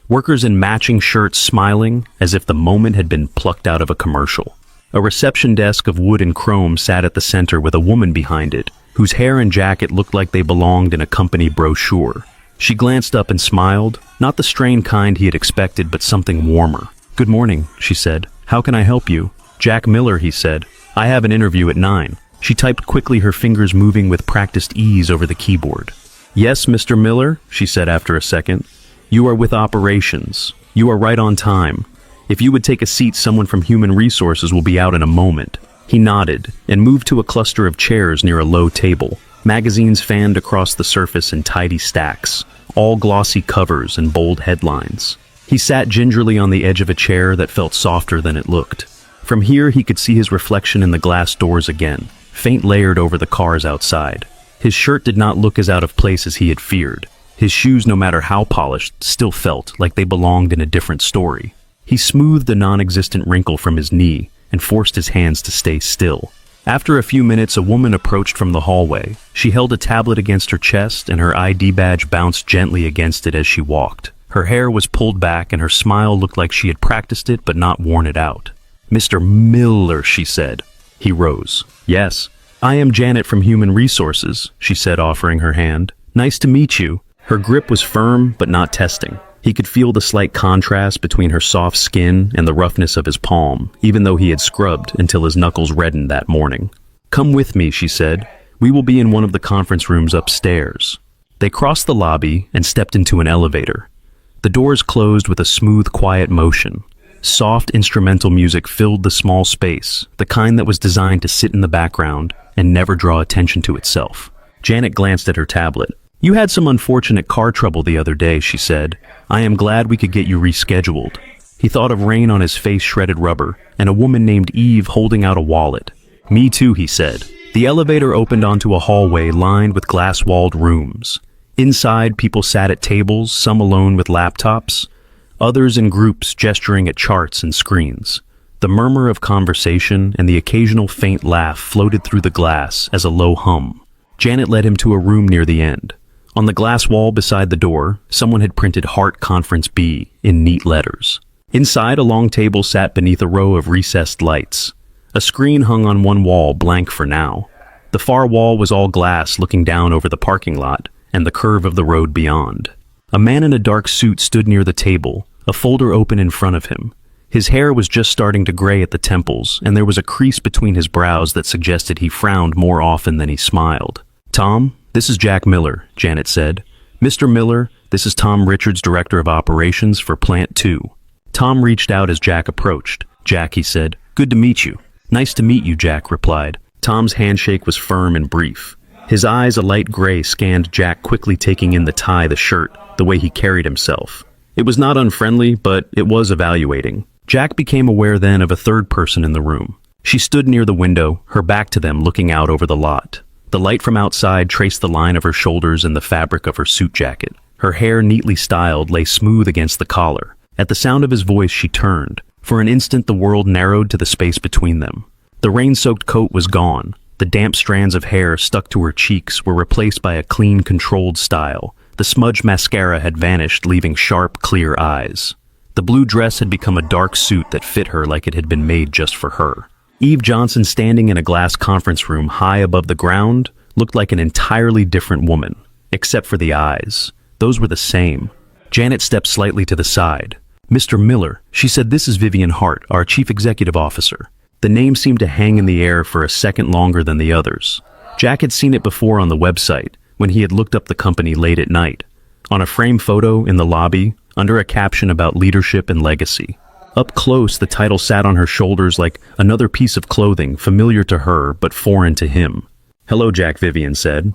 Workers in matching shirts smiling as if the moment had been plucked out of a commercial. A reception desk of wood and chrome sat at the center with a woman behind it, whose hair and jacket looked like they belonged in a company brochure. She glanced up and smiled, not the strained kind he had expected, but something warmer. "Good morning," she said. "How can I help you?" "Jack Miller," he said. "I have an interview at 9. She typed quickly, her fingers moving with practiced ease over the keyboard. "Yes, Mr. Miller," she said after a second. "You are with operations. You are right on time. If you would take a seat, someone from Human Resources will be out in a moment." He nodded and moved to a cluster of chairs near a low table. Magazines fanned across the surface in tidy stacks, all glossy covers and bold headlines. He sat gingerly on the edge of a chair that felt softer than it looked. From here, he could see his reflection in the glass doors again, faint layered over the cars outside. His shirt did not look as out of place as he had feared. His shoes, no matter how polished, still felt like they belonged in a different story. He smoothed a non-existent wrinkle from his knee and forced his hands to stay still. After a few minutes, a woman approached from the hallway. She held a tablet against her chest, and her ID badge bounced gently against it as she walked. Her hair was pulled back, and her smile looked like she had practiced it but not worn it out. "Mr. Miller," she said. He rose. "Yes. I am Janet from Human Resources," she said, offering her hand. "Nice to meet you." Her grip was firm but not testing. He could feel the slight contrast between her soft skin and the roughness of his palm, even though he had scrubbed until his knuckles reddened that morning. "Come with me," she said. "We will be in one of the conference rooms upstairs." They crossed the lobby and stepped into an elevator. The doors closed with a smooth, quiet motion. Soft instrumental music filled the small space, the kind that was designed to sit in the background and never draw attention to itself. Janet glanced at her tablet. "You had some unfortunate car trouble the other day," she said. "I am glad we could get you rescheduled." He thought of rain on his face shredded rubber and a woman named Eve holding out a wallet. "Me too," he said. The elevator opened onto a hallway lined with glass-walled rooms. Inside, people sat at tables, some alone with laptops, others in groups gesturing at charts and screens. The murmur of conversation and the occasional faint laugh floated through the glass as a low hum. Janet led him to a room near the end. On the glass wall beside the door, someone had printed Heart Conference B in neat letters. Inside, a long table sat beneath a row of recessed lights. A screen hung on one wall, blank for now. The far wall was all glass looking down over the parking lot and the curve of the road beyond. A man in a dark suit stood near the table, a folder open in front of him. His hair was just starting to gray at the temples, and there was a crease between his brows that suggested he frowned more often than he smiled. "Tom, this is Jack Miller," Janet said. "Mr. Miller, this is Tom Richards, Director of Operations for Plant 2. Tom reached out as Jack approached. "Jack," he said, "good to meet you." "Nice to meet you," Jack replied. Tom's handshake was firm and brief. His eyes, a light gray, scanned Jack, quickly taking in the tie, the shirt, the way he carried himself. It was not unfriendly, but it was evaluating. Jack became aware then of a third person in the room. She stood near the window, her back to them, looking out over the lot. The light from outside traced the line of her shoulders and the fabric of her suit jacket. Her hair, neatly styled, lay smooth against the collar. At the sound of his voice, she turned. For an instant, the world narrowed to the space between them. The rain-soaked coat was gone. The damp strands of hair stuck to her cheeks were replaced by a clean, controlled style. The smudged mascara had vanished, leaving sharp, clear eyes. The blue dress had become a dark suit that fit her like it had been made just for her. Eve Johnson, standing in a glass conference room high above the ground, looked like an entirely different woman, except for the eyes. Those were the same. Janet stepped slightly to the side. "Mr. Miller," she said, "this is Vivian Hart, our Chief Executive Officer." The name seemed to hang in the air for a second longer than the others. Jack had seen it before on the website, when he had looked up the company late at night. On a frame photo in the lobby, under a caption about leadership and legacy. Up close, the title sat on her shoulders like another piece of clothing, familiar to her but foreign to him. "Hello, Jack," Vivian said.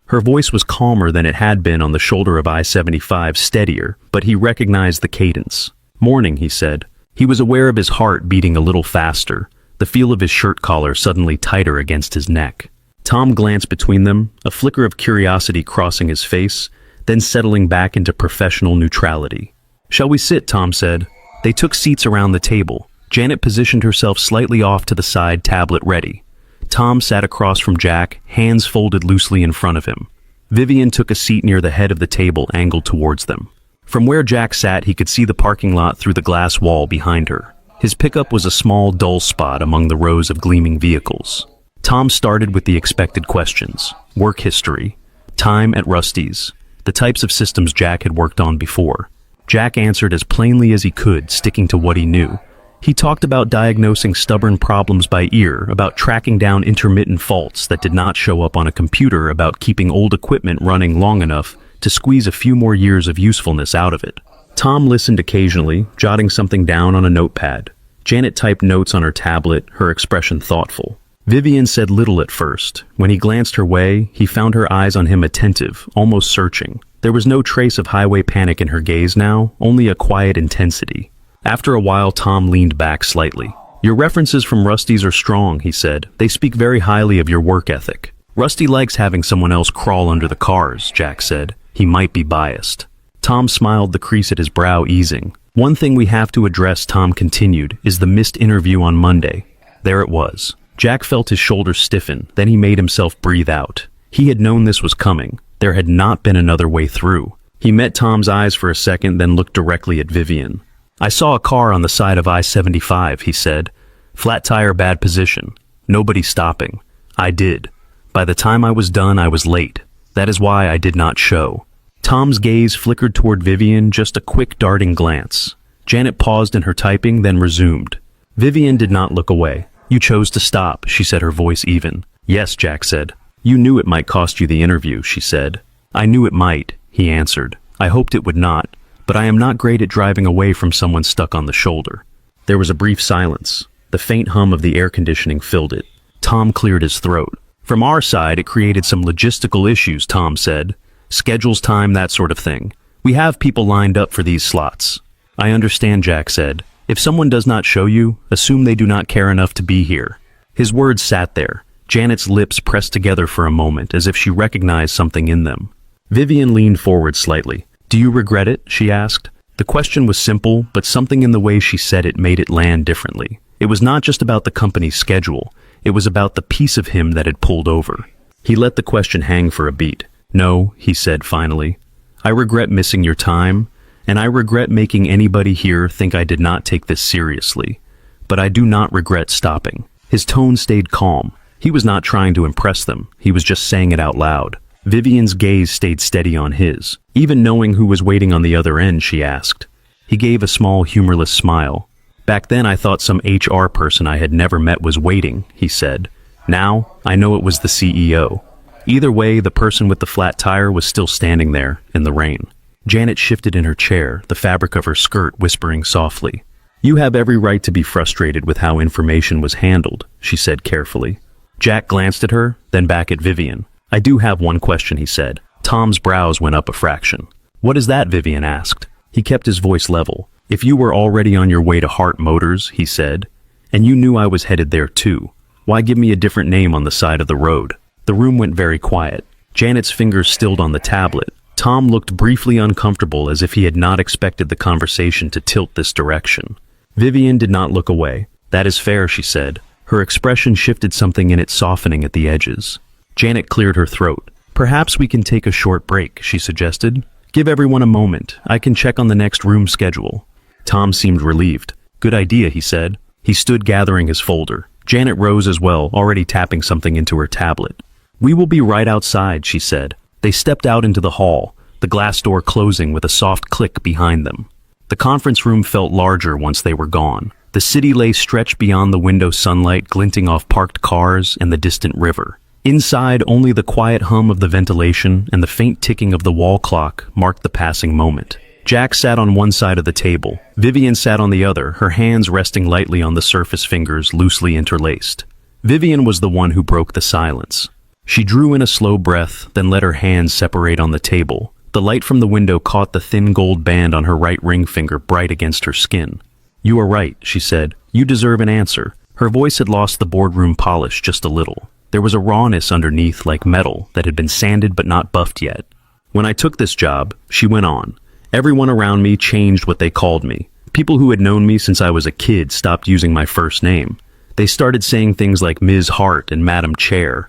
Her voice was calmer than it had been on the shoulder of I-75, steadier, but he recognized the cadence. "Morning," he said. He was aware of his heart beating a little faster, the feel of his shirt collar suddenly tighter against his neck. Tom glanced between them, a flicker of curiosity crossing his face, then settling back into professional neutrality. "Shall we sit?" Tom said. They took seats around the table. Janet positioned herself slightly off to the side, tablet ready. Tom sat across from Jack, hands folded loosely in front of him. Vivian took a seat near the head of the table, angled towards them. From where Jack sat, he could see the parking lot through the glass wall behind her. His pickup was a small, dull spot among the rows of gleaming vehicles. Tom started with the expected questions: work history, time at Rusty's, the types of systems Jack had worked on before. Jack answered as plainly as he could, sticking to what he knew. He talked about diagnosing stubborn problems by ear, about tracking down intermittent faults that did not show up on a computer, about keeping old equipment running long enough to squeeze a few more years of usefulness out of it. Tom listened occasionally, jotting something down on a notepad. Janet typed notes on her tablet, her expression thoughtful. Vivian said little at first. When he glanced her way, he found her eyes on him, attentive, almost searching. There was no trace of highway panic in her gaze now, only a quiet intensity. After a while, Tom leaned back slightly. "Your references from Rusty's are strong," he said. "They speak very highly of your work ethic." "Rusty likes having someone else crawl under the cars," Jack said. "He might be biased." Tom smiled, the crease at his brow easing. "One thing we have to address," Tom continued, "is the missed interview on Monday." There it was. Jack felt his shoulders stiffen, then he made himself breathe out. He had known this was coming. There had not been another way through. He met Tom's eyes for a second, then looked directly at Vivian. "I saw a car on the side of I-75, he said. "Flat tire, bad position. Nobody stopping. I did. By the time I was done, I was late. That is why I did not show." Tom's gaze flickered toward Vivian, just a quick darting glance. Janet paused in her typing, then resumed. Vivian did not look away. "You chose to stop," she said, her voice even. "Yes," Jack said. "You knew it might cost you the interview," she said. "I knew it might," he answered. "I hoped it would not. but I am not great at driving away from someone stuck on the shoulder. There was a brief silence. The faint hum of the air conditioning filled it. Tom cleared his throat. From our side, it created some logistical issues, Tom said. Schedules, time, that sort of thing. We have people lined up for these slots. I understand, Jack said. If someone does not show you, assume they do not care enough to be here. His words sat there. Janet's lips pressed together for a moment, as if she recognized something in them. Vivian leaned forward slightly. Do you regret it? She asked. The question was simple, but something in the way she said it made it land differently. It was not just about the company's schedule. It was about the piece of him that had pulled over. He let the question hang for a beat. No, he said finally. I regret missing your time, and I regret making anybody here think I did not take this seriously. But I do not regret stopping. His tone stayed calm. He was not trying to impress them. He was just saying it out loud. Vivian's gaze stayed steady on his. Even knowing who was waiting on the other end, she asked. He gave a small, humorless smile. Back then I thought some HR person I had never met was waiting, he said. Now, I know it was the CEO. Either way, the person with the flat tire was still standing there, in the rain. Janet shifted in her chair, the fabric of her skirt whispering softly. You have every right to be frustrated with how information was handled, she said carefully. Jack glanced at her, then back at Vivian. I do have one question, he said. Tom's brows went up a fraction. What is that? Vivian asked. He kept his voice level. If you were already on your way to Hart Motors, he said, and you knew I was headed there too, why give me a different name on the side of the road? The room went very quiet. Janet's fingers stilled on the tablet. Tom looked briefly uncomfortable, as if he had not expected the conversation to tilt this direction. Vivian did not look away. That is fair, she said. Her expression shifted, something in it softening at the edges. Janet cleared her throat. Perhaps we can take a short break, she suggested. Give everyone a moment. I can check on the next room schedule. Tom seemed relieved. Good idea, he said. He stood gathering his folder. Janet rose as well, already tapping something into her tablet. We will be right outside, she said. They stepped out into the hall, the glass door closing with a soft click behind them. The conference room felt larger once they were gone. The city lay stretched beyond the window, sunlight glinting off parked cars and the distant river. Inside, only the quiet hum of the ventilation and the faint ticking of the wall clock marked the passing moment. Jack sat on one side of the table. Vivian sat on the other, her hands resting lightly on the surface, fingers loosely interlaced. Vivian was the one who broke the silence. She drew in a slow breath, then let her hands separate on the table. The light from the window caught the thin gold band on her right ring finger, bright against her skin. You are right, she said. You deserve an answer. Her voice had lost the boardroom polish just a little. There was a rawness underneath, like metal that had been sanded but not buffed yet. When I took this job, she went on, everyone around me changed what they called me. People who had known me since I was a kid stopped using my first name. They started saying things like Ms. Hart and Madam Chair.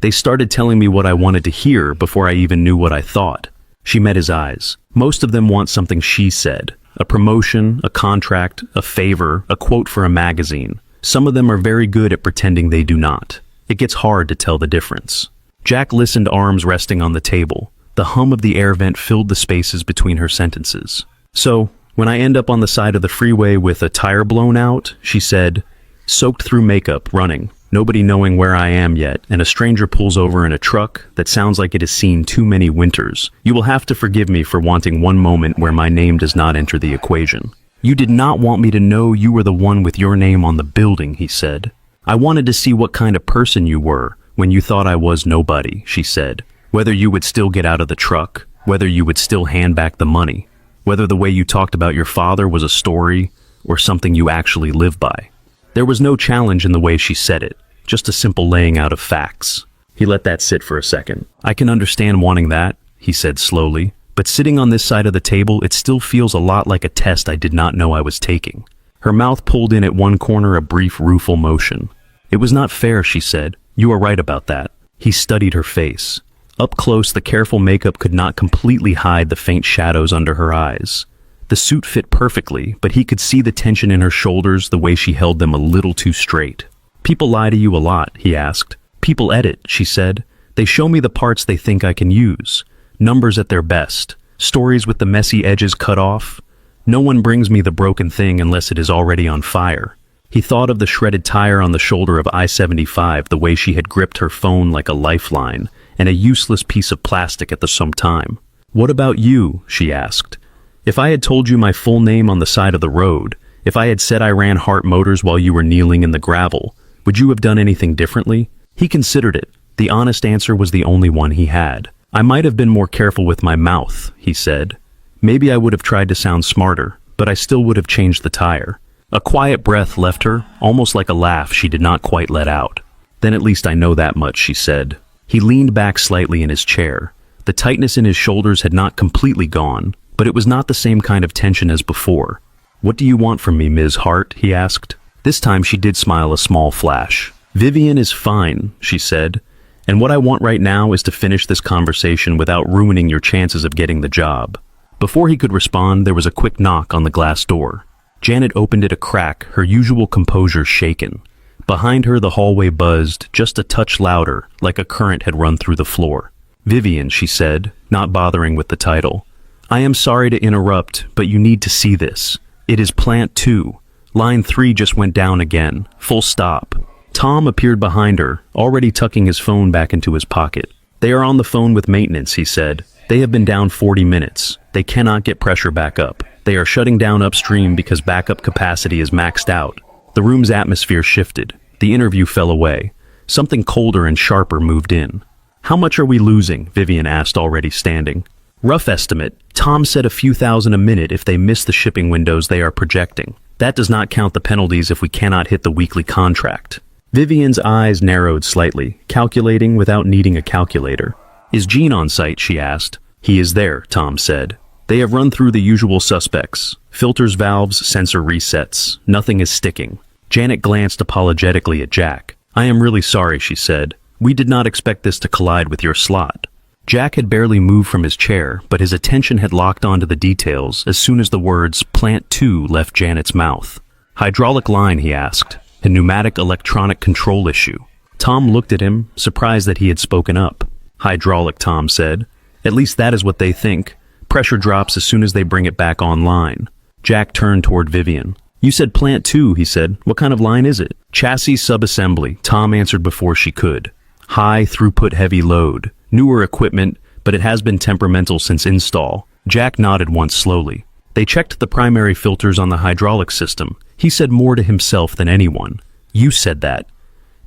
They started telling me what I wanted to hear before I even knew what I thought. She met his eyes. Most of them want something she said. A promotion, a contract, a favor, a quote for a magazine. Some of them are very good at pretending they do not. It gets hard to tell the difference. Jack listened, arms resting on the table. The hum of the air vent filled the spaces between her sentences. So, when I end up on the side of the freeway with a tire blown out, she said, soaked through makeup, running, nobody knowing where I am yet, and a stranger pulls over in a truck that sounds like it has seen too many winters, you will have to forgive me for wanting one moment where my name does not enter the equation. You did not want me to know you were the one with your name on the building, he said. I wanted to see what kind of person you were when you thought I was nobody, she said. Whether you would still get out of the truck, whether you would still hand back the money, whether the way you talked about your father was a story or something you actually live by. There was no challenge in the way she said it, just a simple laying out of facts. He let that sit for a second. I can understand wanting that, he said slowly, but sitting on this side of the table, it still feels a lot like a test I did not know I was taking. Her mouth pulled in at one corner, a brief rueful motion. It was not fair, she said. You are right about that. He studied her face. Up close, the careful makeup could not completely hide the faint shadows under her eyes. The suit fit perfectly, but he could see the tension in her shoulders, the way she held them a little too straight. People lie to you a lot, he asked. People edit, she said. They show me the parts they think I can use. Numbers at their best. Stories with the messy edges cut off. No one brings me the broken thing unless it is already on fire. He thought of the shredded tire on the shoulder of I-75, the way she had gripped her phone like a lifeline, and a useless piece of plastic at the same time. What about you? She asked. If I had told you my full name on the side of the road, if I had said I ran Hart Motors while you were kneeling in the gravel, would you have done anything differently? He considered it. The honest answer was the only one he had. I might have been more careful with my mouth, he said. Maybe I would have tried to sound smarter, but I still would have changed the tire. A quiet breath left her, almost like a laugh she did not quite let out. Then at least I know that much, she said. He leaned back slightly in his chair. The tightness in his shoulders had not completely gone, but it was not the same kind of tension as before. What do you want from me, Ms. Hart? He asked. This time she did smile a small flash. Vivian is fine, she said, and what I want right now is to finish this conversation without ruining your chances of getting the job. Before he could respond, there was a quick knock on the glass door. Janet opened it a crack, her usual composure shaken. Behind her, the hallway buzzed, just a touch louder, like a current had run through the floor. Vivian, she said, not bothering with the title. I am sorry to interrupt, but you need to see this. It is Plant 2. Line 3 just went down again. Full stop. Tom appeared behind her, already tucking his phone back into his pocket. They are on the phone with maintenance, he said. They have been down 40 minutes. They cannot get pressure back up. They are shutting down upstream because backup capacity is maxed out. The room's atmosphere shifted. The interview fell away. Something colder and sharper moved in. How much are we losing? Vivian asked, already standing. Rough estimate. Tom said a few thousand a minute if they miss the shipping windows they are projecting. That does not count the penalties if we cannot hit the weekly contract. Vivian's eyes narrowed slightly, calculating without needing a calculator. Is Gene on site? She asked. He is there, Tom said. They have run through the usual suspects. Filters, valves, sensor resets. Nothing is sticking. Janet glanced apologetically at Jack. I am really sorry, she said. We did not expect this to collide with your slot. Jack had barely moved from his chair, but his attention had locked onto the details as soon as the words Plant 2 left Janet's mouth. Hydraulic line, he asked. A pneumatic electronic control issue. Tom looked at him, surprised that he had spoken up. Hydraulic, Tom said. At least that is what they think. Pressure drops as soon as they bring it back online. Jack turned toward Vivian. You said Plant 2, he said. What kind of line is it? Chassis subassembly, Tom answered before she could. High throughput heavy load. Newer equipment, but it has been temperamental since install. Jack nodded once slowly. They checked the primary filters on the hydraulic system. He said more to himself than anyone. You said that.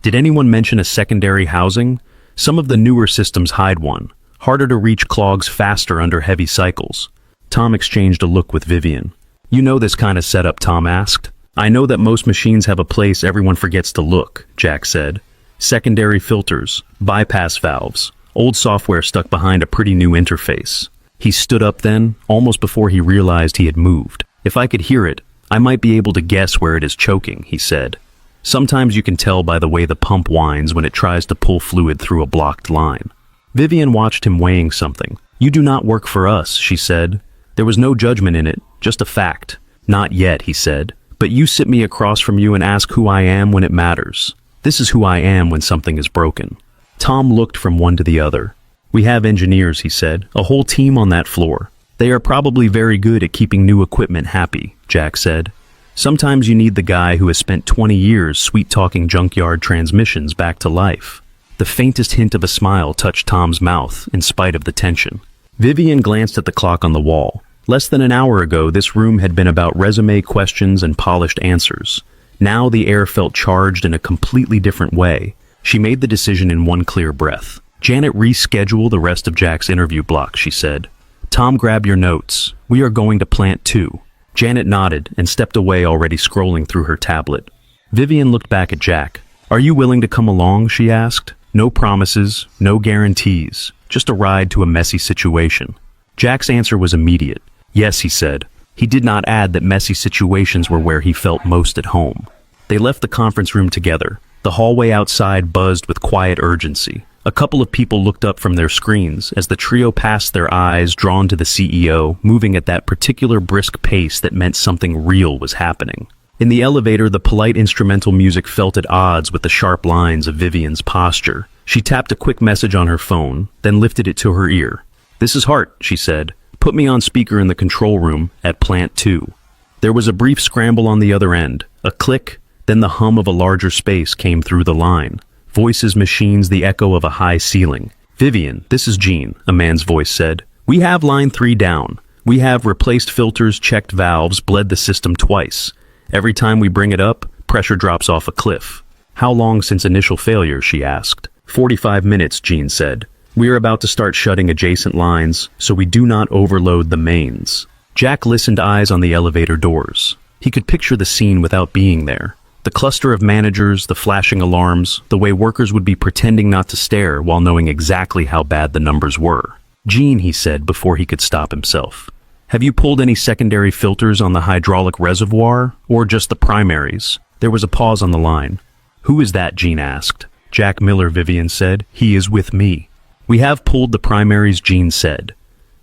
Did anyone mention a secondary housing? Some of the newer systems hide one. Harder to reach, clogs faster under heavy cycles. Tom exchanged a look with Vivian. You know this kind of setup, Tom asked. I know that most machines have a place everyone forgets to look, Jack said. Secondary filters, bypass valves, old software stuck behind a pretty new interface. He stood up then, almost before he realized he had moved. If I could hear it, I might be able to guess where it is choking, he said. Sometimes you can tell by the way the pump whines when it tries to pull fluid through a blocked line. Vivian watched him weighing something. You do not work for us, she said. There was no judgment in it, just a fact. Not yet, he said. But you sit me across from you and ask who I am when it matters. This is who I am when something is broken. Tom looked from one to the other. We have engineers, he said, a whole team on that floor. They are probably very good at keeping new equipment happy, Jack said. Sometimes you need the guy who has spent 20 years sweet-talking junkyard transmissions back to life. The faintest hint of a smile touched Tom's mouth, in spite of the tension. Vivian glanced at the clock on the wall. Less than an hour ago, this room had been about resume questions and polished answers. Now the air felt charged in a completely different way. She made the decision in one clear breath. Janet, reschedule the rest of Jack's interview block, she said. Tom, grab your notes. We are going to Plant 2. Janet nodded and stepped away, already scrolling through her tablet. Vivian looked back at Jack. Are you willing to come along, she asked. No promises, no guarantees, just a ride to a messy situation. Jack's answer was immediate. Yes, he said. He did not add that messy situations were where he felt most at home. They left the conference room together. The hallway outside buzzed with quiet urgency. A couple of people looked up from their screens as the trio passed, their eyes drawn to the CEO, moving at that particular brisk pace that meant something real was happening. In the elevator, the polite instrumental music felt at odds with the sharp lines of Vivian's posture. She tapped a quick message on her phone, then lifted it to her ear. This is Hart, she said. Put me on speaker in the control room at Plant 2. There was a brief scramble on the other end. A click, then the hum of a larger space came through the line. Voices, machines, the echo of a high ceiling. Vivian, this is Gene, a man's voice said. We have line 3 down. We have replaced filters, checked valves, bled the system twice. Every time we bring it up, pressure drops off a cliff. How long since initial failure, she asked. 45 minutes, Jean said. We are about to start shutting adjacent lines, so we do not overload the mains. Jack listened, eyes on the elevator doors. He could picture the scene without being there. The cluster of managers, the flashing alarms, the way workers would be pretending not to stare while knowing exactly how bad the numbers were. Jean, he said before he could stop himself. Have you pulled any secondary filters on the hydraulic reservoir, or just the primaries? There was a pause on the line. Who is that? Jean asked. Jack Miller, Vivian said. He is with me. We have pulled the primaries, Jean said.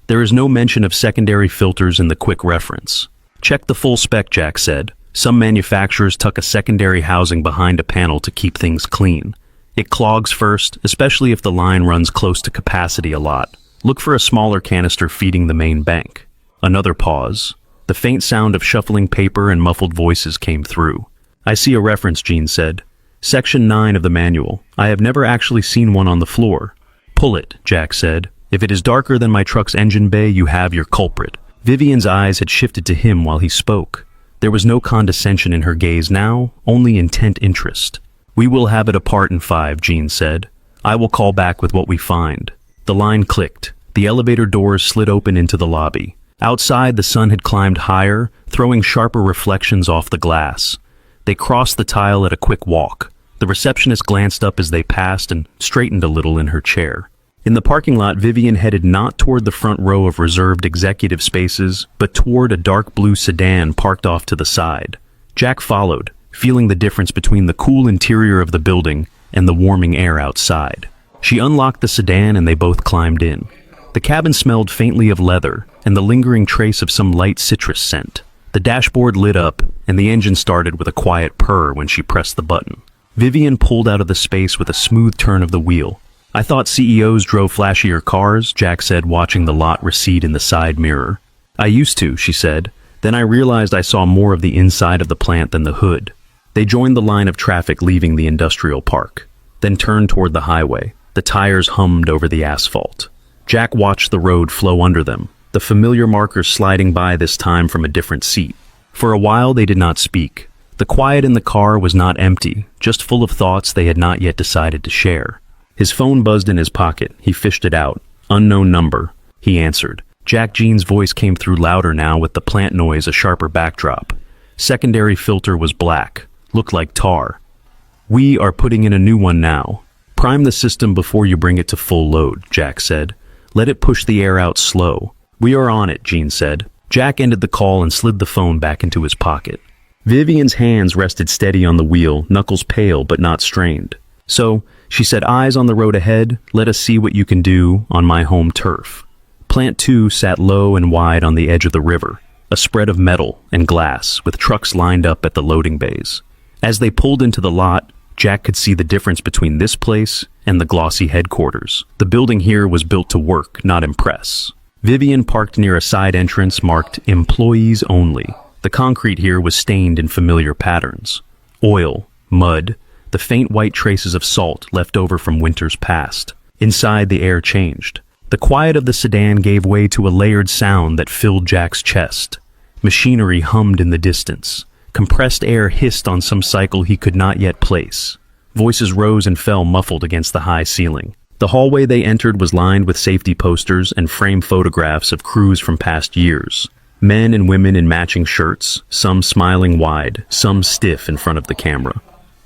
There is no mention of secondary filters in the quick reference. Check the full spec, Jack said. Some manufacturers tuck a secondary housing behind a panel to keep things clean. It clogs first, especially if the line runs close to capacity a lot. Look for a smaller canister feeding the main bank. Another pause. The faint sound of shuffling paper and muffled voices came through. I see a reference, Jean said. Section 9 of the manual. I have never actually seen one on the floor. Pull it, Jack said. If it is darker than my truck's engine bay, you have your culprit. Vivian's eyes had shifted to him while he spoke. There was no condescension in her gaze now, only intent interest. We will have it apart in 5, Jean said. I will call back with what we find. The line clicked. The elevator doors slid open into the lobby. Outside, the sun had climbed higher, throwing sharper reflections off the glass. They crossed the tile at a quick walk. The receptionist glanced up as they passed and straightened a little in her chair. In the parking lot, Vivian headed not toward the front row of reserved executive spaces, but toward a dark blue sedan parked off to the side. Jack followed, feeling the difference between the cool interior of the building and the warming air outside. She unlocked the sedan and they both climbed in. The cabin smelled faintly of leather and the lingering trace of some light citrus scent. The dashboard lit up and the engine started with a quiet purr when she pressed the button. Vivian pulled out of the space with a smooth turn of the wheel. I thought CEOs drove flashier cars, Jack said, watching the lot recede in the side mirror. I used to, she said. Then I realized I saw more of the inside of the plant than the hood. They joined the line of traffic leaving the industrial park, then turned toward the highway. The tires hummed over the asphalt. Jack watched the road flow under them, the familiar markers sliding by this time from a different seat. For a while they did not speak. The quiet in the car was not empty, just full of thoughts they had not yet decided to share. His phone buzzed in his pocket. He fished it out. Unknown number. He answered. Jack Jean's voice came through louder now, with the plant noise a sharper backdrop. Secondary filter was black. Looked like tar. We are putting in a new one now. Prime the system before you bring it to full load, Jack said. Let it push the air out slow. We are on it, Jean said. Jack ended the call and slid the phone back into his pocket. Vivian's hands rested steady on the wheel, knuckles pale but not strained. So, she said, eyes on the road ahead, let us see what you can do on my home turf. Plant 2 sat low and wide on the edge of the river, a spread of metal and glass with trucks lined up at the loading bays. As they pulled into the lot, Jack could see the difference between this place and the glossy headquarters. The building here was built to work, not impress. Vivian parked near a side entrance marked Employees Only. The concrete here was stained in familiar patterns. Oil, mud, the faint white traces of salt left over from winters past. Inside, the air changed. The quiet of the sedan gave way to a layered sound that filled Jack's chest. Machinery hummed in the distance. Compressed air hissed on some cycle he could not yet place. Voices rose and fell muffled against the high ceiling. The hallway they entered was lined with safety posters and framed photographs of crews from past years. Men and women in matching shirts, some smiling wide, some stiff in front of the camera.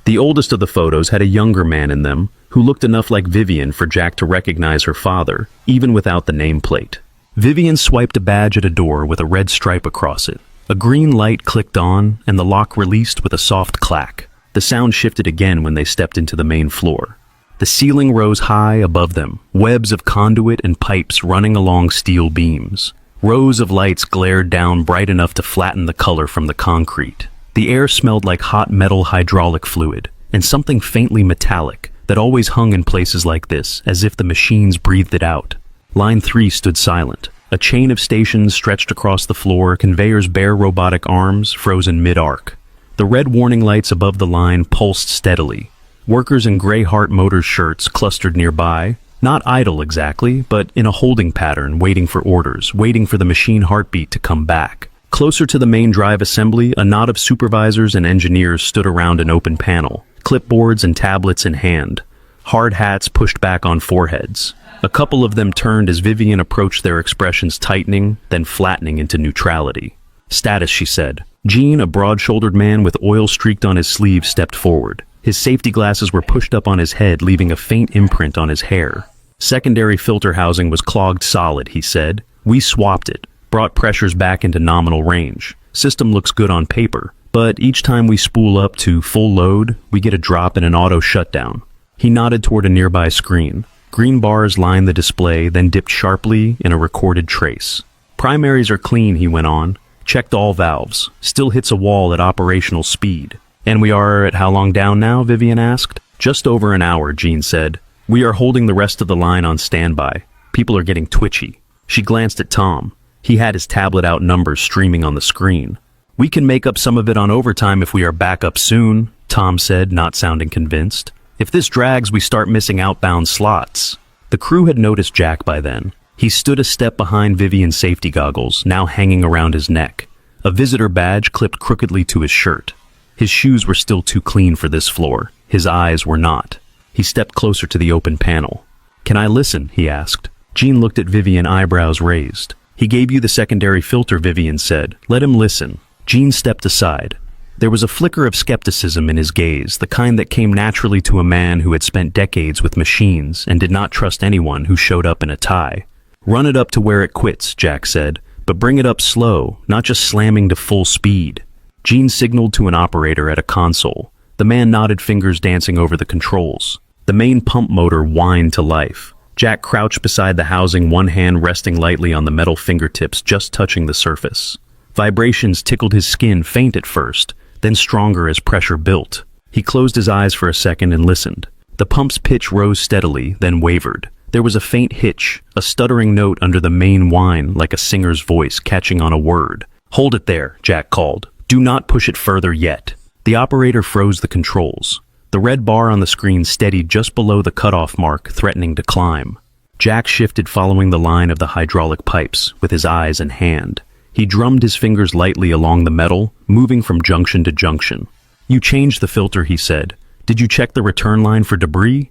The oldest of the photos had a younger man in them who looked enough like Vivian for Jack to recognize her father, even without the nameplate. Vivian swiped a badge at a door with a red stripe across it. A green light clicked on, and the lock released with a soft clack. The sound shifted again when they stepped into the main floor. The ceiling rose high above them, webs of conduit and pipes running along steel beams. Rows of lights glared down bright enough to flatten the color from the concrete. The air smelled like hot metal hydraulic fluid, and something faintly metallic that always hung in places like this, as if the machines breathed it out. Line 3 stood silent. A chain of stations stretched across the floor, conveyors' bare robotic arms frozen mid-arc. The red warning lights above the line pulsed steadily. Workers in gray Hart Motors shirts clustered nearby, Not idle exactly, but in a holding pattern, waiting for orders, waiting for the machine heartbeat to come back. Closer to the main drive assembly, a knot of supervisors and engineers stood around an open panel, clipboards and tablets in hand, hard hats pushed back on foreheads. A couple of them turned as Vivian approached, their expressions tightening, then flattening into neutrality. "Status," she said. Gene, a broad-shouldered man with oil streaked on his sleeve, stepped forward. His safety glasses were pushed up on his head, leaving a faint imprint on his hair. "Secondary filter housing was clogged solid," he said. "We swapped it, brought pressures back into nominal range. System looks good on paper, but each time we spool up to full load, we get a drop and an auto shutdown." He nodded toward a nearby screen. Green bars lined the display, then dipped sharply in a recorded trace. "Primaries are clean," he went on. "Checked all valves. Still hits a wall at operational speed." "And we are at how long down now?" Vivian asked. "Just over an hour," Gene said. "We are holding the rest of the line on standby. People are getting twitchy." She glanced at Tom. He had his tablet out, numbers streaming on the screen. "We can make up some of it on overtime if we are back up soon," Tom said, not sounding convinced. "If this drags, we start missing outbound slots." The crew had noticed Jack by then. He stood a step behind Vivian's safety goggles, now hanging around his neck. A visitor badge clipped crookedly to his shirt. His shoes were still too clean for this floor. His eyes were not. He stepped closer to the open panel. "Can I listen?" he asked. Gene looked at Vivian, eyebrows raised. "He gave you the secondary filter," Vivian said. "Let him listen." Gene stepped aside. There was a flicker of skepticism in his gaze, the kind that came naturally to a man who had spent decades with machines and did not trust anyone who showed up in a tie. "Run it up to where it quits," Jack said, "but bring it up slow, not just slamming to full speed." Gene signaled to an operator at a console. The man nodded, fingers dancing over the controls. The main pump motor whined to life. Jack crouched beside the housing, one hand resting lightly on the metal fingertips just touching the surface. Vibrations tickled his skin, faint at first, then stronger as pressure built. He closed his eyes for a second and listened. The pump's pitch rose steadily, then wavered. There was a faint hitch, a stuttering note under the main whine, like a singer's voice catching on a word. "Hold it there," Jack called. "Do not push it further yet." The operator froze the controls. The red bar on the screen steadied just below the cutoff mark, threatening to climb. Jack shifted, following the line of the hydraulic pipes, with his eyes and hand. He drummed his fingers lightly along the metal, moving from junction to junction. "You changed the filter," he said. "Did you check the return line for debris?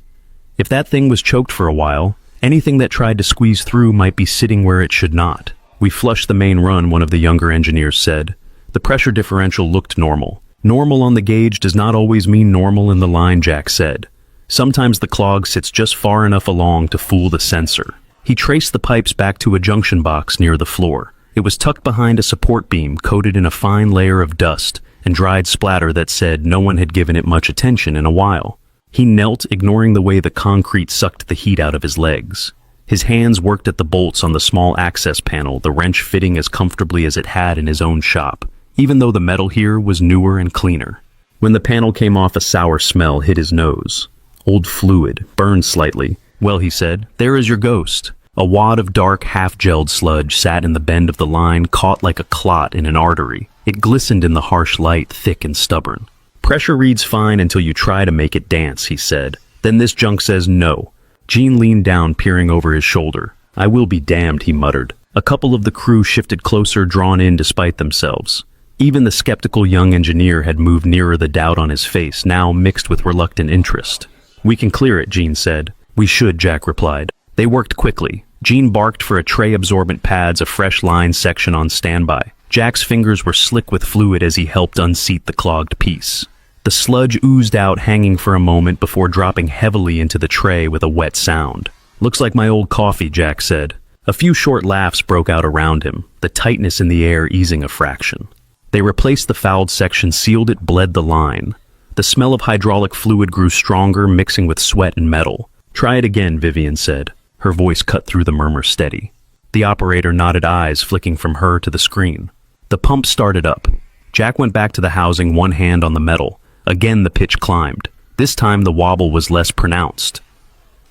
If that thing was choked for a while, anything that tried to squeeze through might be sitting where it should not." "We flushed the main run," one of the younger engineers said. The pressure differential looked normal. "Normal on the gauge does not always mean normal in the line," Jack said. "Sometimes the clog sits just far enough along to fool the sensor." He traced the pipes back to a junction box near the floor. It was tucked behind a support beam coated in a fine layer of dust and dried splatter that said no one had given it much attention in a while. He knelt, ignoring the way the concrete sucked the heat out of his legs. His hands worked at the bolts on the small access panel, the wrench fitting as comfortably as it had in his own shop, even though the metal here was newer and cleaner. When the panel came off, a sour smell hit his nose. Old fluid, burned slightly. "Well," he said, "there is your ghost." A wad of dark, half-gelled sludge sat in the bend of the line, caught like a clot in an artery. It glistened in the harsh light, thick and stubborn. "Pressure reads fine until you try to make it dance," he said. "Then this junk says no." Gene leaned down, peering over his shoulder. "I will be damned," he muttered. A couple of the crew shifted closer, drawn in despite themselves. Even the skeptical young engineer had moved nearer, the doubt on his face now mixed with reluctant interest. "We can clear it," Gene said. "We should," Jack replied. They worked quickly. Gene barked for a tray absorbent pads, a fresh line section on standby. Jack's fingers were slick with fluid as he helped unseat the clogged piece. The sludge oozed out, hanging for a moment before dropping heavily into the tray with a wet sound. "Looks like my old coffee," Jack said. A few short laughs broke out around him, the tightness in the air easing a fraction. They replaced the fouled section, sealed it, bled the line. The smell of hydraulic fluid grew stronger, mixing with sweat and metal. "Try it again," Vivian said. Her voice cut through the murmur, steady. The operator nodded, eyes flicking from her to the screen. The pump started up. Jack went back to the housing, one hand on the metal. Again the pitch climbed. This time the wobble was less pronounced.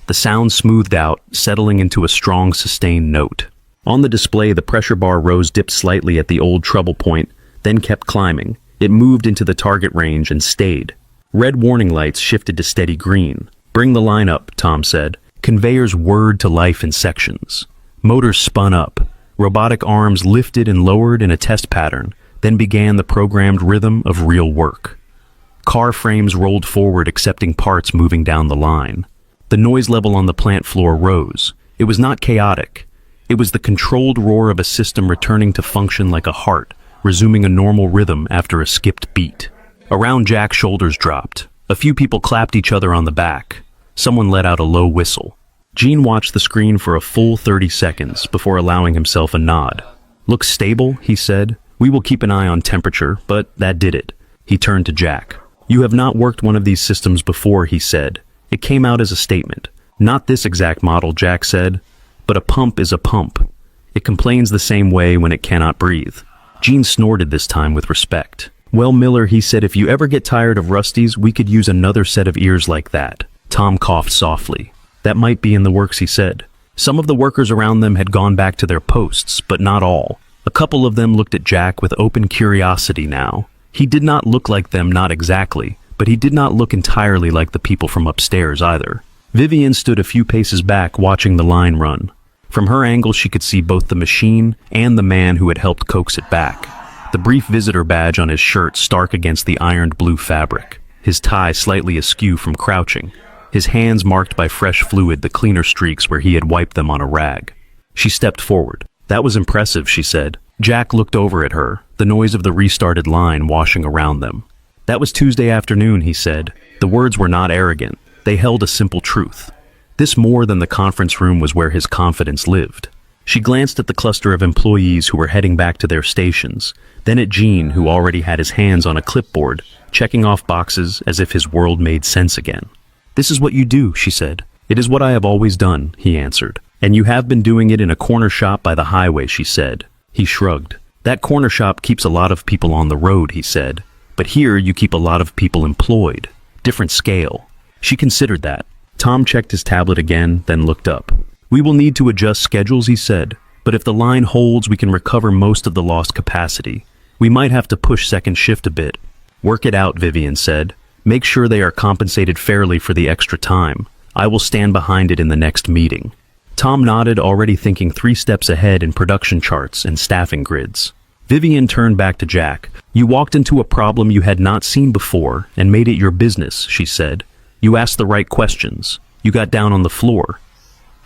The sound smoothed out, settling into a strong, sustained note. On the display, the pressure bar rose, dipped slightly at the old trouble point, then kept climbing. It moved into the target range and stayed. Red warning lights shifted to steady green. "Bring the line up," Tom said. Conveyors whirred to life in sections. Motors spun up. Robotic arms lifted and lowered in a test pattern, then began the programmed rhythm of real work. Car frames rolled forward, accepting parts moving down the line. The noise level on the plant floor rose. It was not chaotic. It was the controlled roar of a system returning to function like a heart, resuming a normal rhythm after a skipped beat. Around Jack, shoulders dropped. A few people clapped each other on the back. Someone let out a low whistle. Gene watched the screen for a full 30 seconds before allowing himself a nod. "Looks stable," he said. "We will keep an eye on temperature," but that did it. He turned to Jack. "You have not worked one of these systems before," he said. It came out as a statement. "Not this exact model," Jack said. "But a pump is a pump. It complains the same way when it cannot breathe." Gene snorted this time with respect. "Well, Miller," he said, "if you ever get tired of Rusty's, we could use another set of ears like that." Tom coughed softly. "That might be in the works," he said. Some of the workers around them had gone back to their posts, but not all. A couple of them looked at Jack with open curiosity now. He did not look like them, not exactly, but he did not look entirely like the people from upstairs either. Vivian stood a few paces back, watching the line run. From her angle, she could see both the machine and the man who had helped coax it back. The brief visitor badge on his shirt stark against the ironed blue fabric, his tie slightly askew from crouching, his hands marked by fresh fluid, the cleaner streaks where he had wiped them on a rag. She stepped forward. "That was impressive," she said. Jack looked over at her, the noise of the restarted line washing around them. "That was Tuesday afternoon," he said. The words were not arrogant. They held a simple truth. This more than the conference room was where his confidence lived. She glanced at the cluster of employees who were heading back to their stations, then at Gene, who already had his hands on a clipboard, checking off boxes as if his world made sense again. "This is what you do," she said. "It is what I have always done," he answered. "And you have been doing it in a corner shop by the highway," she said. He shrugged. "That corner shop keeps a lot of people on the road," he said. "But here you keep a lot of people employed. Different scale." She considered that. Tom checked his tablet again, then looked up. "We will need to adjust schedules," he said. "But if the line holds, we can recover most of the lost capacity. We might have to push second shift a bit." "Work it out," Vivian said. "Make sure they are compensated fairly for the extra time. I will stand behind it in the next meeting." Tom nodded, already thinking 3 steps ahead in production charts and staffing grids. Vivian turned back to Jack. "You walked into a problem you had not seen before and made it your business," she said. "You asked the right questions. You got down on the floor.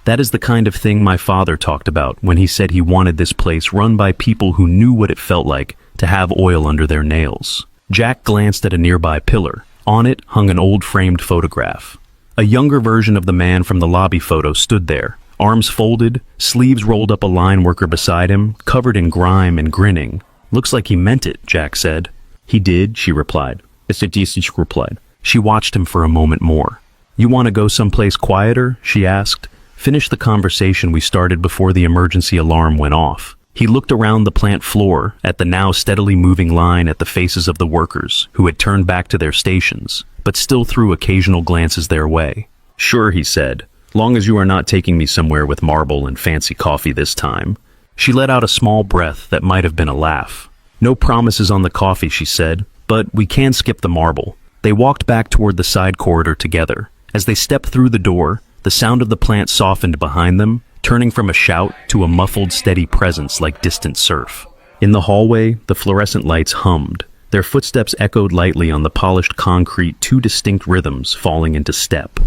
That is the kind of thing my father talked about when he said he wanted this place run by people who knew what it felt like to have oil under their nails." Jack glanced at a nearby pillar. On it hung an old framed photograph. A younger version of the man from the lobby photo stood there, arms folded, sleeves rolled up, a line worker beside him, covered in grime and grinning. "Looks like he meant it," Jack said. "He did," she replied. She replied. She watched him for a moment more. "You want to go someplace quieter?" she asked. "Finish the conversation we started before the emergency alarm went off." He looked around the plant floor, at the now steadily moving line, at the faces of the workers, who had turned back to their stations, but still threw occasional glances their way. "Sure," he said, "long as you are not taking me somewhere with marble and fancy coffee this time." She let out a small breath that might have been a laugh. "No promises on the coffee," she said, "but we can skip the marble." They walked back toward the side corridor together. As they stepped through the door, the sound of the plant softened behind them, turning from a shout to a muffled, steady presence like distant surf. In the hallway, the fluorescent lights hummed. Their footsteps echoed lightly on the polished concrete, 2 distinct rhythms falling into step.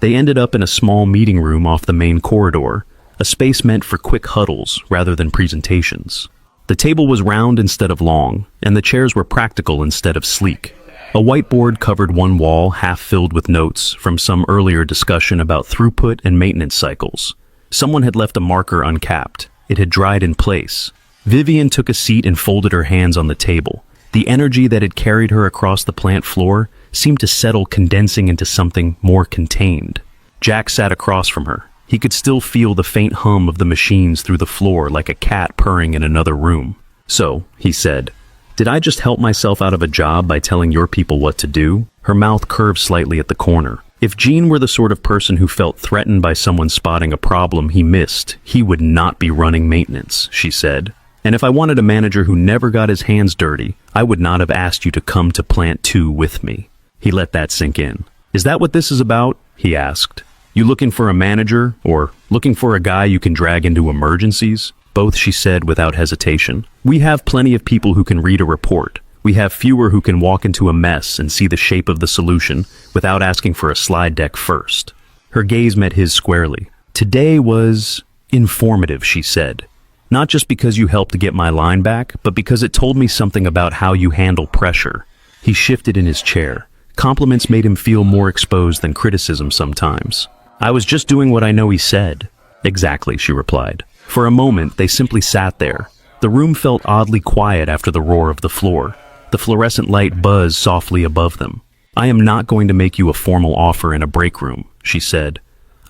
They ended up in a small meeting room off the main corridor, a space meant for quick huddles rather than presentations. The table was round instead of long, and the chairs were practical instead of sleek. A whiteboard covered one wall, half filled with notes from some earlier discussion about throughput and maintenance cycles. Someone had left a marker uncapped. It had dried in place. Vivian took a seat and folded her hands on the table. The energy that had carried her across the plant floor seemed to settle, condensing into something more contained. Jack sat across from her. He could still feel the faint hum of the machines through the floor, like a cat purring in another room. "So," he said, "did I just help myself out of a job by telling your people what to do?" Her mouth curved slightly at the corner. If Gene were the sort of person who felt threatened by someone spotting a problem he missed, he would not be running maintenance, she said. "And if I wanted a manager who never got his hands dirty, I would not have asked you to come to Plant 2 with me." He let that sink in. "Is that what this is about?" he asked. You looking for a manager, or looking for a guy you can drag into emergencies? Both, she said without hesitation. We have plenty of people who can read a report. We have fewer who can walk into a mess and see the shape of the solution without asking for a slide deck first. Her gaze met his squarely. Today was informative, she said. Not just because you helped to get my line back, but because it told me something about how you handle pressure. He shifted in his chair. Compliments made him feel more exposed than criticism sometimes. I was just doing what I know he said. Exactly, she replied. For a moment, they simply sat there. The room felt oddly quiet after the roar of the floor. The fluorescent light buzzed softly above them. I am not going to make you a formal offer in a break room, she said.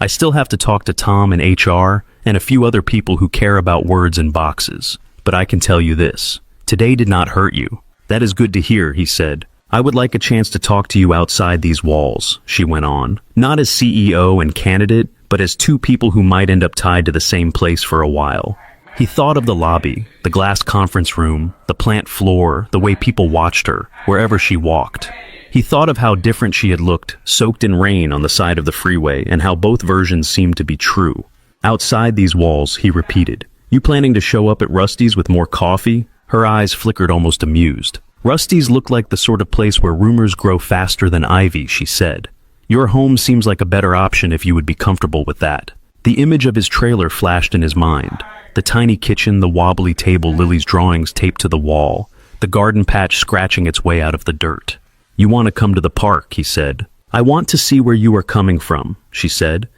I still have to talk to Tom and HR and a few other people who care about words and boxes. But I can tell you this. Today did not hurt you. That is good to hear, he said. I would like a chance to talk to you outside these walls, she went on. Not as CEO and candidate, but as two people who might end up tied to the same place for a while. He thought of the lobby, the glass conference room, the plant floor, the way people watched her, wherever she walked. He thought of how different she had looked, soaked in rain on the side of the freeway, and how both versions seemed to be true. Outside these walls, he repeated, You planning to show up at Rusty's with more coffee? Her eyes flickered almost amused. Rusty's looked like the sort of place where rumors grow faster than ivy, she said. Your home seems like a better option if you would be comfortable with that. The image of his trailer flashed in his mind. The tiny kitchen, the wobbly table, Lily's drawings taped to the wall, the garden patch scratching its way out of the dirt. You want to come to the park, he said. I want to see where you are coming from, she said.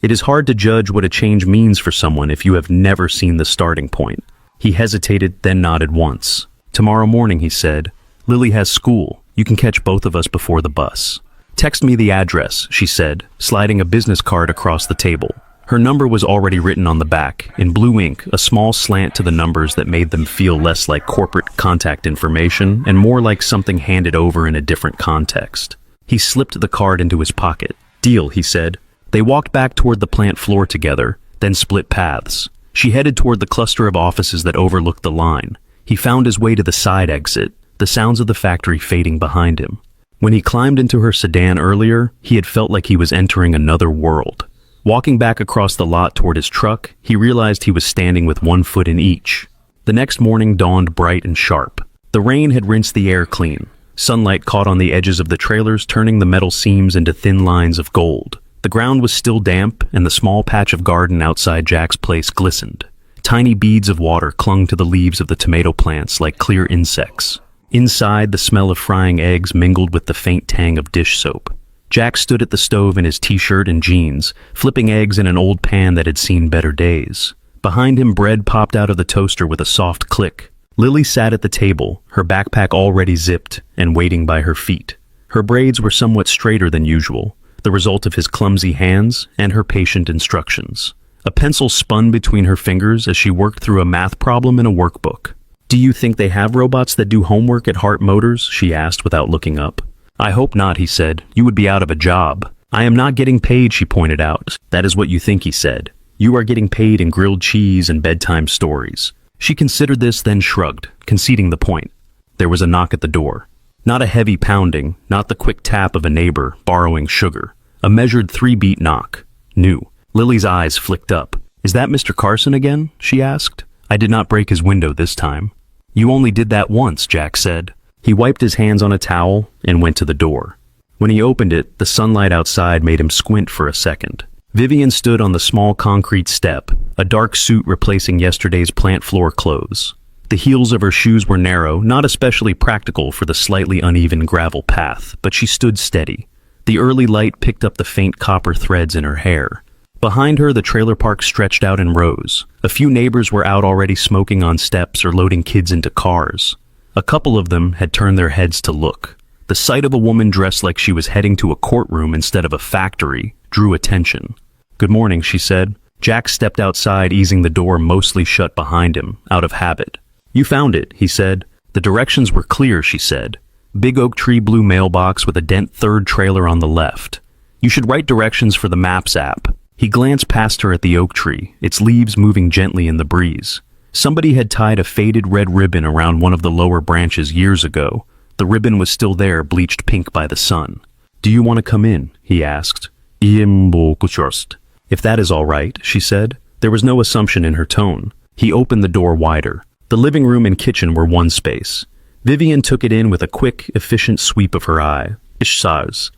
It is hard to judge what a change means for someone if you have never seen the starting point. He hesitated, then nodded once. Tomorrow morning, he said. Lily has school. You can catch both of us before the bus. Text me the address, she said, sliding a business card across the table. Her number was already written on the back, in blue ink, a small slant to the numbers that made them feel less like corporate contact information and more like something handed over in a different context. He slipped the card into his pocket. Deal, he said. They walked back toward the plant floor together, then split paths. She headed toward the cluster of offices that overlooked the line. He found his way to the side exit, the sounds of the factory fading behind him. When he climbed into her sedan earlier, he had felt like he was entering another world. Walking back across the lot toward his truck, he realized he was standing with one foot in each. The next morning dawned bright and sharp. The rain had rinsed the air clean. Sunlight caught on the edges of the trailers, turning the metal seams into thin lines of gold. The ground was still damp, and the small patch of garden outside Jack's place glistened. Tiny beads of water clung to the leaves of the tomato plants like clear insects. Inside, the smell of frying eggs mingled with the faint tang of dish soap. Jack stood at the stove in his t-shirt and jeans, flipping eggs in an old pan that had seen better days. Behind him, bread popped out of the toaster with a soft click. Lily sat at the table, her backpack already zipped and waiting by her feet. Her braids were somewhat straighter than usual, the result of his clumsy hands and her patient instructions. A pencil spun between her fingers as she worked through a math problem in a workbook. Do you think they have robots that do homework at Hart Motors? She asked without looking up. I hope not, he said. You would be out of a job. I am not getting paid, she pointed out. That is what you think, he said. You are getting paid in grilled cheese and bedtime stories. She considered this, then shrugged, conceding the point. There was a knock at the door. Not a heavy pounding, not the quick tap of a neighbor borrowing sugar. A measured 3-beat knock. New. Lily's eyes flicked up. Is that Mr. Carson again? She asked. I did not break his window this time. You only did that once, Jack said. He wiped his hands on a towel and went to the door. When he opened it, the sunlight outside made him squint for a second. Vivian stood on the small concrete step, a dark suit replacing yesterday's plant floor clothes. The heels of her shoes were narrow, not especially practical for the slightly uneven gravel path, but she stood steady. The early light picked up the faint copper threads in her hair. Behind her, the trailer park stretched out in rows. A few neighbors were out already smoking on steps or loading kids into cars. A couple of them had turned their heads to look. The sight of a woman dressed like she was heading to a courtroom instead of a factory drew attention. Good morning, she said. Jack stepped outside, easing the door mostly shut behind him, out of habit. You found it, he said. The directions were clear, she said. Big oak tree blue mailbox with a dent third trailer on the left. You should write directions for the Maps app. He glanced past her at the oak tree, its leaves moving gently in the breeze. Somebody had tied a faded red ribbon around one of the lower branches years ago. The ribbon was still there, bleached pink by the sun. Do you want to come in? He asked. If that is all right, she said. There was no assumption in her tone. He opened the door wider. The living room and kitchen were one space. Vivian took it in with a quick, efficient sweep of her eye. Ishsaz.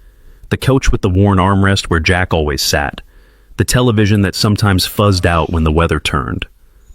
The couch with the worn armrest where Jack always sat. The television that sometimes fuzzed out when the weather turned.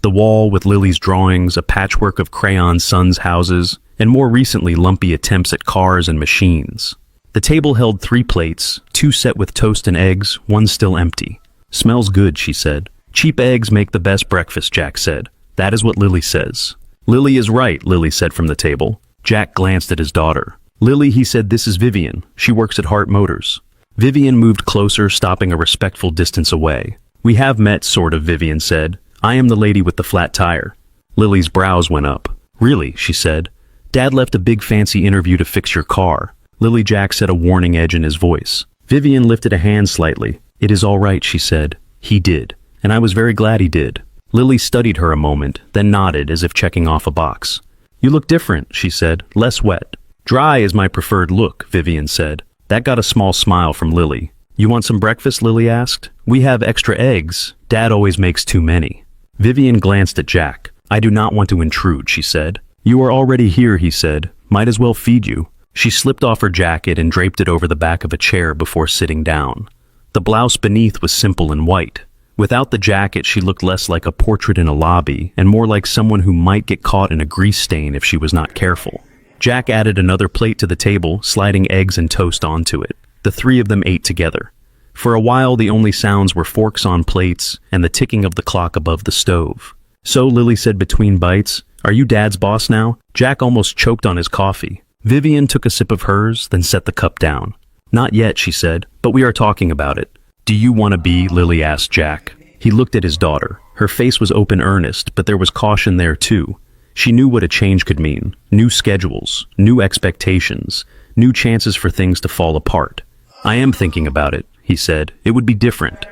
The wall with Lily's drawings, a patchwork of crayon sons' houses, and more recently lumpy attempts at cars and machines. The table held 3 plates, 2 set with toast and eggs, 1 still empty. Smells good, she said. Cheap eggs make the best breakfast, Jack said. That is what Lily says. Lily is right, Lily said from the table. Jack glanced at his daughter. Lily, he said, this is Vivian. She works at Hart Motors. Vivian moved closer, stopping a respectful distance away. We have met, sort of, Vivian said. I am the lady with the flat tire. Lily's brows went up. Really, she said. Dad left a big fancy interview to fix your car. Lily, Jack said, a warning edge in his voice. Vivian lifted a hand slightly. It is all right, she said. He did. And I was very glad he did. Lily studied her a moment, then nodded as if checking off a box. You look different, she said. Less wet. Dry is my preferred look, Vivian said. That got a small smile from Lily. You want some breakfast, Lily asked. We have extra eggs. Dad always makes too many. Vivian glanced at Jack. I do not want to intrude, she said. You are already here, he said. Might as well feed you. She slipped off her jacket and draped it over the back of a chair before sitting down. The blouse beneath was simple and white. Without the jacket, she looked less like a portrait in a lobby and more like someone who might get caught in a grease stain if she was not careful. Jack added another plate to the table, sliding eggs and toast onto it. The 3 of them ate together. For a while, the only sounds were forks on plates and the ticking of the clock above the stove. So, Lily said between bites, are you Dad's boss now? Jack almost choked on his coffee. Vivian took a sip of hers, then set the cup down. Not yet, she said, but we are talking about it. Do you want to be? Lily asked Jack. He looked at his daughter. Her face was open earnest, but there was caution there too. She knew what a change could mean. New schedules, new expectations, new chances for things to fall apart. I am thinking about it, he said. It would be different.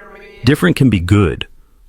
Different can be good,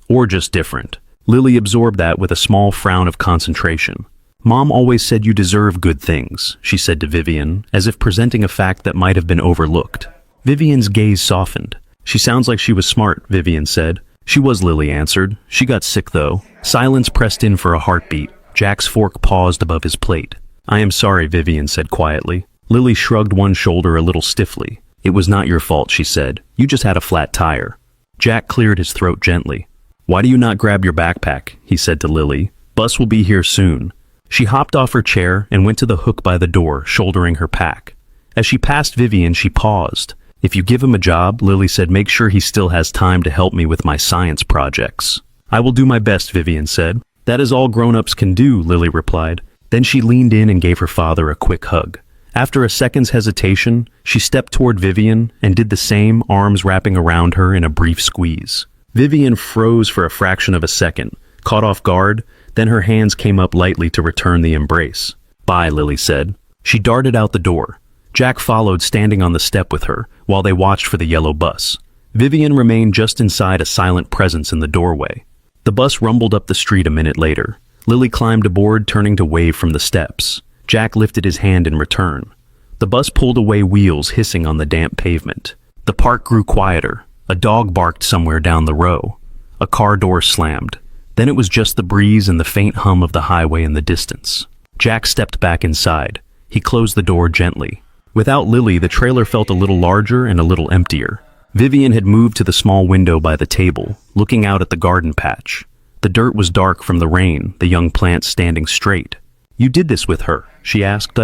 or just different. Lily absorbed that with a small frown of concentration. Mom always said you deserve good things, she said to Vivian, as if presenting a fact that might have been overlooked. Vivian's gaze softened. She sounds like she was smart, Vivian said. She was, Lily answered. She got sick, though. Silence pressed in for a heartbeat. Jack's fork paused above his plate. I am sorry, Vivian said quietly. Lily shrugged one shoulder a little stiffly. It was not your fault, she said. You just had a flat tire. Jack cleared his throat gently. Why do you not grab your backpack? He said to Lily. Bus will be here soon. She hopped off her chair and went to the hook by the door, shouldering her pack. As she passed Vivian, she paused. If you give him a job, Lily said, make sure he still has time to help me with my science projects. I will do my best, Vivian said. That is all grown-ups can do, Lily replied. Then she leaned in and gave her father a quick hug. After a second's hesitation, she stepped toward Vivian and did the same, arms wrapping around her in a brief squeeze. Vivian froze for a fraction of a second, caught off guard, then her hands came up lightly to return the embrace. Bye, Lily said. She darted out the door. Jack followed, standing on the step with her, while they watched for the yellow bus. Vivian remained just inside, a silent presence in the doorway. The bus rumbled up the street a minute later. Lily climbed aboard, turning to wave from the steps. Jack lifted his hand in return. The bus pulled away, wheels hissing on the damp pavement. The park grew quieter. A dog barked somewhere down the row. A car door slammed. Then it was just the breeze and the faint hum of the highway in the distance. Jack stepped back inside. He closed the door gently. Without Lily, the trailer felt a little larger and a little emptier. Vivian had moved to the small window by the table, looking out at the garden patch. The dirt was dark from the rain, the young plants standing straight. You did this with her? She asked.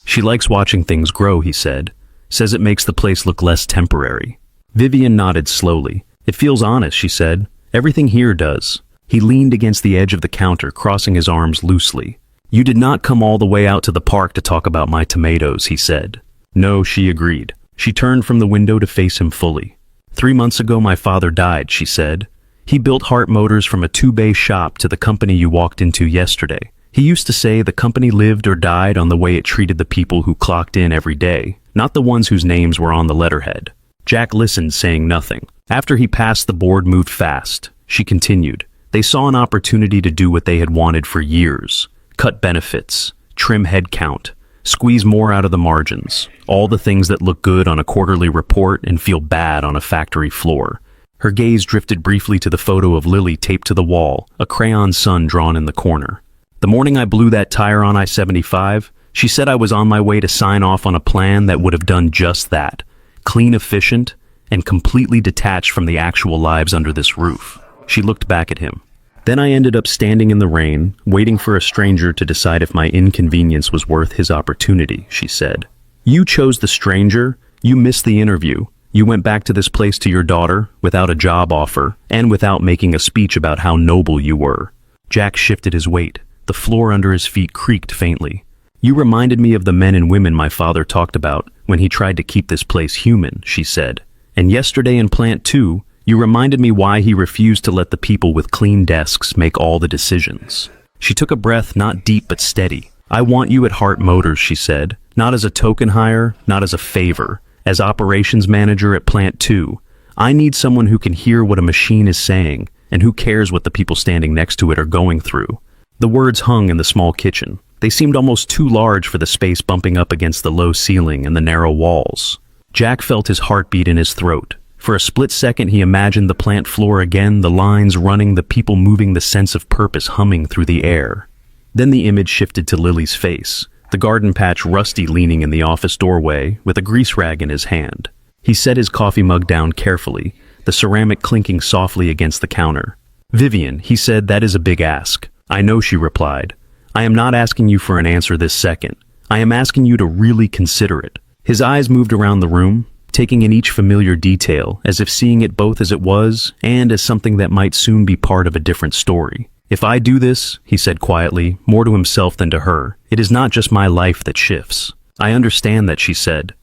She likes watching things grow, he said. Says it makes the place look less temporary. Vivian nodded slowly. It feels honest, she said. Everything here does. He leaned against the edge of the counter, crossing his arms loosely. You did not come all the way out to the park to talk about my tomatoes, he said. No, she agreed. She turned from the window to face him fully. 3 months ago my father died, she said. He built Hart Motors from a 2-bay shop to the company you walked into yesterday. He used to say the company lived or died on the way it treated the people who clocked in every day, not the ones whose names were on the letterhead. Jack listened, saying nothing. After he passed, the board moved fast. She continued. They saw an opportunity to do what they had wanted for years. Cut benefits, trim headcount, Squeeze more out of the margins. All the things that look good on a quarterly report and feel bad on a factory floor. Her gaze drifted briefly to the photo of Lily taped to the wall, a crayon sun drawn in the corner. The morning I blew that tire on I-75, she said I was on my way to sign off on a plan that would have done just that. Clean, efficient, and completely detached from the actual lives under this roof. She looked back at him. Then I ended up standing in the rain, waiting for a stranger to decide if my inconvenience was worth his opportunity, she said. You chose the stranger, you missed the interview. You went back to this place to your daughter, without a job offer, and without making a speech about how noble you were. Jack shifted his weight. The floor under his feet creaked faintly. You reminded me of the men and women my father talked about when he tried to keep this place human, she said. And yesterday in Plant 2, you reminded me why he refused to let the people with clean desks make all the decisions. She took a breath, not deep but steady. I want you at Hart Motors, she said, not as a token hire, not as a favor. As operations manager at Plant 2, I need someone who can hear what a machine is saying and who cares what the people standing next to it are going through. The words hung in the small kitchen. They seemed almost too large for the space bumping up against the low ceiling and the narrow walls. Jack felt his heartbeat in his throat. For a split second he imagined the plant floor again, the lines running, the people moving, the sense of purpose humming through the air. Then the image shifted to Lily's face. The garden patch Rusty leaning in the office doorway with a grease rag in his hand. He set his coffee mug down carefully, the ceramic clinking softly against the counter. Vivian, he said, that is a big ask. I know, she replied. I am not asking you for an answer this second. I am asking you to really consider it. His eyes moved around the room, taking in each familiar detail, as if seeing it both as it was and as something that might soon be part of a different story. If I do this, he said quietly, more to himself than to her, it is not just my life that shifts. I understand that, she said.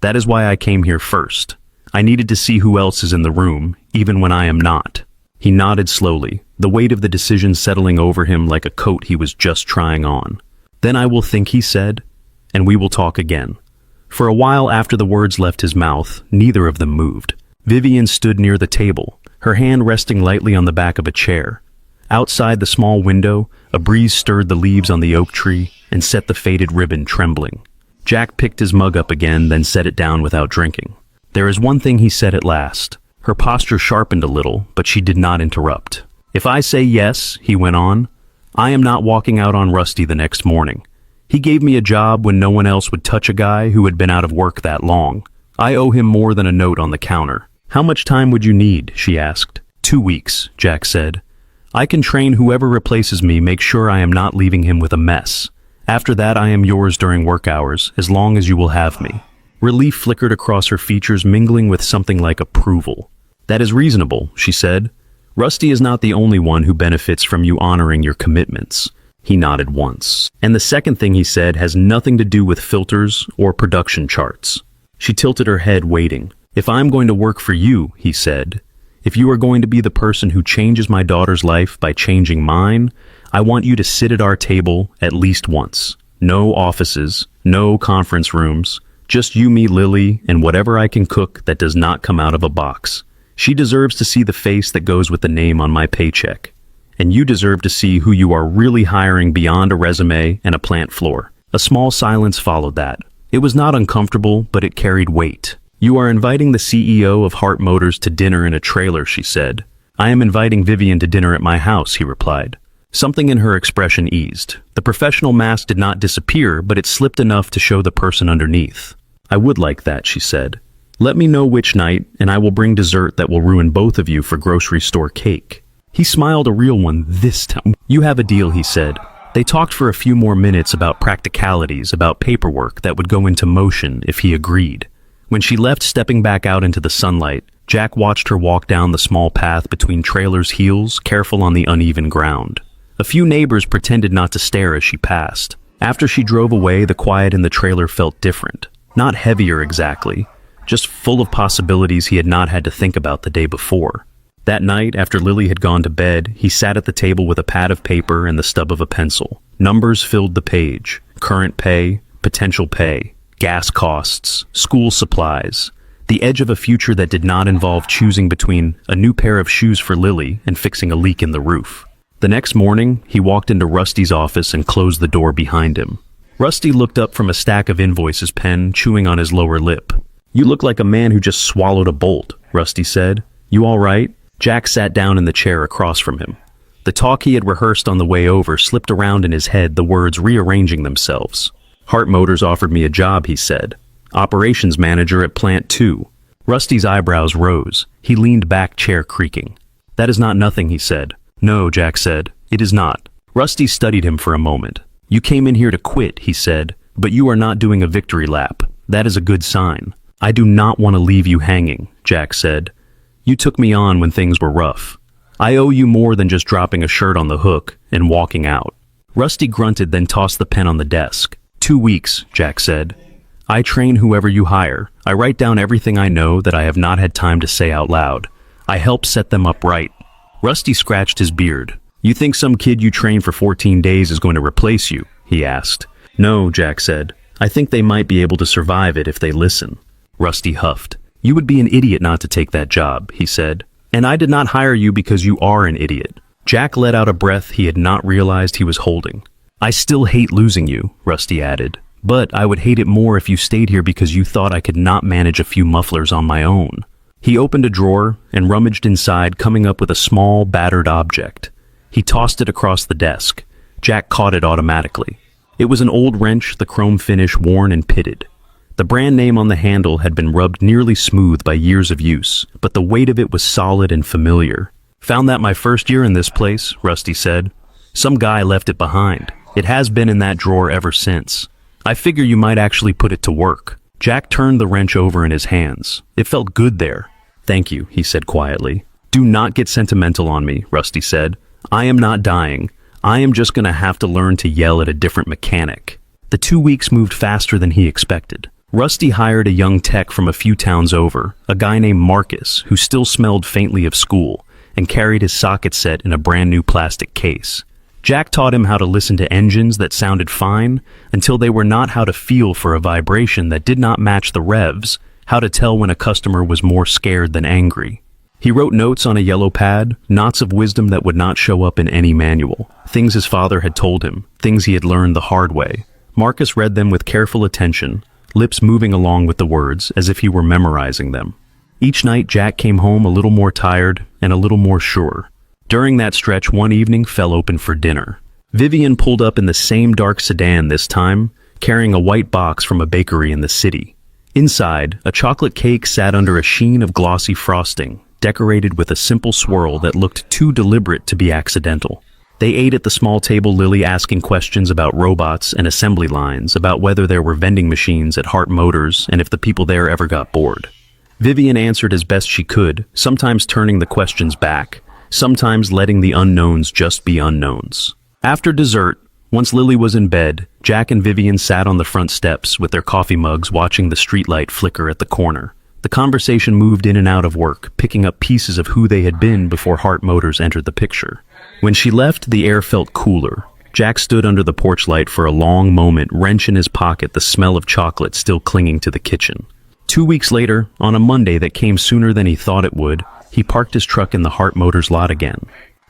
That is why I came here first. I needed to see who else is in the room, even when I am not. He nodded slowly, the weight of the decision settling over him like a coat he was just trying on. Then I will think, he said, and we will talk again. For a while after the words left his mouth, neither of them moved. Vivian stood near the table, her hand resting lightly on the back of a chair. Outside the small window, a breeze stirred the leaves on the oak tree and set the faded ribbon trembling. Jack picked his mug up again, then set it down without drinking. There is one thing, he said at last. Her posture sharpened a little, but she did not interrupt. If I say yes, he went on, I am not walking out on Rusty the next morning. He gave me a job when no one else would touch a guy who had been out of work that long. I owe him more than a note on the counter. How much time would you need? She asked. 2 weeks, Jack said. I can train whoever replaces me, make sure I am not leaving him with a mess. After that, I am yours during work hours, as long as you will have me. Relief flickered across her features, mingling with something like approval. That is reasonable, she said. Rusty is not the only one who benefits from you honoring your commitments. He nodded once. And the second thing he said has nothing to do with filters or production charts. She tilted her head, waiting. If I'm going to work for you, he said, if you are going to be the person who changes my daughter's life by changing mine, I want you to sit at our table at least once. No offices, no conference rooms, just you, me, Lily, and whatever I can cook that does not come out of a box. She deserves to see the face that goes with the name on my paycheck. And you deserve to see who you are really hiring beyond a resume and a plant floor. A small silence followed that. It was not uncomfortable, but it carried weight. You are inviting the CEO of Hart Motors to dinner in a trailer, she said. I am inviting Vivian to dinner at my house, he replied. Something in her expression eased. The professional mask did not disappear, but it slipped enough to show the person underneath. I would like that, she said. Let me know which night, and I will bring dessert that will ruin both of you for grocery store cake. He smiled, a real one this time. You have a deal, he said. They talked for a few more minutes about practicalities, about paperwork that would go into motion if he agreed. When she left, stepping back out into the sunlight, Jack watched her walk down the small path between trailers' heels, careful on the uneven ground. A few neighbors pretended not to stare as she passed. After she drove away, the quiet in the trailer felt different. Not heavier exactly, just full of possibilities he had not had to think about the day before. That night, after Lily had gone to bed, he sat at the table with a pad of paper and the stub of a pencil. Numbers filled the page. Current pay, potential pay, gas costs, school supplies. The edge of a future that did not involve choosing between a new pair of shoes for Lily and fixing a leak in the roof. The next morning, he walked into Rusty's office and closed the door behind him. Rusty looked up from a stack of invoices pen, chewing on his lower lip. "You look like a man who just swallowed a bolt," Rusty said. "You all right?" Jack sat down in the chair across from him. The talk he had rehearsed on the way over slipped around in his head, the words rearranging themselves. "Hart Motors offered me a job," he said. "Operations manager at Plant 2. Rusty's eyebrows rose. He leaned back, chair creaking. "That is not nothing," he said. "No," Jack said. "It is not." Rusty studied him for a moment. "You came in here to quit," he said, "but you are not doing a victory lap. That is a good sign." "I do not want to leave you hanging," Jack said. "You took me on when things were rough. I owe you more than just dropping a shirt on the hook and walking out." Rusty grunted, then tossed the pen on the desk. 2 weeks, Jack said. "I train whoever you hire. I write down everything I know that I have not had time to say out loud. I help set them up right." Rusty scratched his beard. "You think some kid you train for 14 days is going to replace you?" he asked. "No," Jack said. "I think they might be able to survive it if they listen." Rusty huffed. "You would be an idiot not to take that job," he said. "And I did not hire you because you are an idiot." Jack let out a breath he had not realized he was holding. "I still hate losing you," Rusty added. "But I would hate it more if you stayed here because you thought I could not manage a few mufflers on my own." He opened a drawer and rummaged inside, coming up with a small, battered object. He tossed it across the desk. Jack caught it automatically. It was an old wrench, the chrome finish worn and pitted. The brand name on the handle had been rubbed nearly smooth by years of use, but the weight of it was solid and familiar. "Found that my first year in this place," Rusty said. "Some guy left it behind. It has been in that drawer ever since. I figure you might actually put it to work." Jack turned the wrench over in his hands. It felt good there. "Thank you," he said quietly. "Do not get sentimental on me," Rusty said. "I am not dying. I am just gonna have to learn to yell at a different mechanic." The 2 weeks moved faster than he expected. Rusty hired a young tech from a few towns over, a guy named Marcus, who still smelled faintly of school, and carried his socket set in a brand new plastic case. Jack taught him how to listen to engines that sounded fine until they were not, how to feel for a vibration that did not match the revs, how to tell when a customer was more scared than angry. He wrote notes on a yellow pad, knots of wisdom that would not show up in any manual, things his father had told him, things he had learned the hard way. Marcus read them with careful attention, lips moving along with the words as if he were memorizing them. Each night Jack came home a little more tired and a little more sure. During that stretch, one evening fell open for dinner. Vivian pulled up in the same dark sedan this time, carrying a white box from a bakery in the city. Inside, a chocolate cake sat under a sheen of glossy frosting, decorated with a simple swirl that looked too deliberate to be accidental. They ate at the small table, Lily asking questions about robots and assembly lines, about whether there were vending machines at Hart Motors and if the people there ever got bored. Vivian answered as best she could, sometimes turning the questions back, sometimes letting the unknowns just be unknowns. After dessert, once Lily was in bed, Jack and Vivian sat on the front steps with their coffee mugs, watching the streetlight flicker at the corner. The conversation moved in and out of work, picking up pieces of who they had been before Hart Motors entered the picture. When she left, the air felt cooler. Jack stood under the porch light for a long moment, wrench in his pocket, the smell of chocolate still clinging to the kitchen. 2 weeks later, on a Monday that came sooner than he thought it would, he parked his truck in the Hart Motors lot again.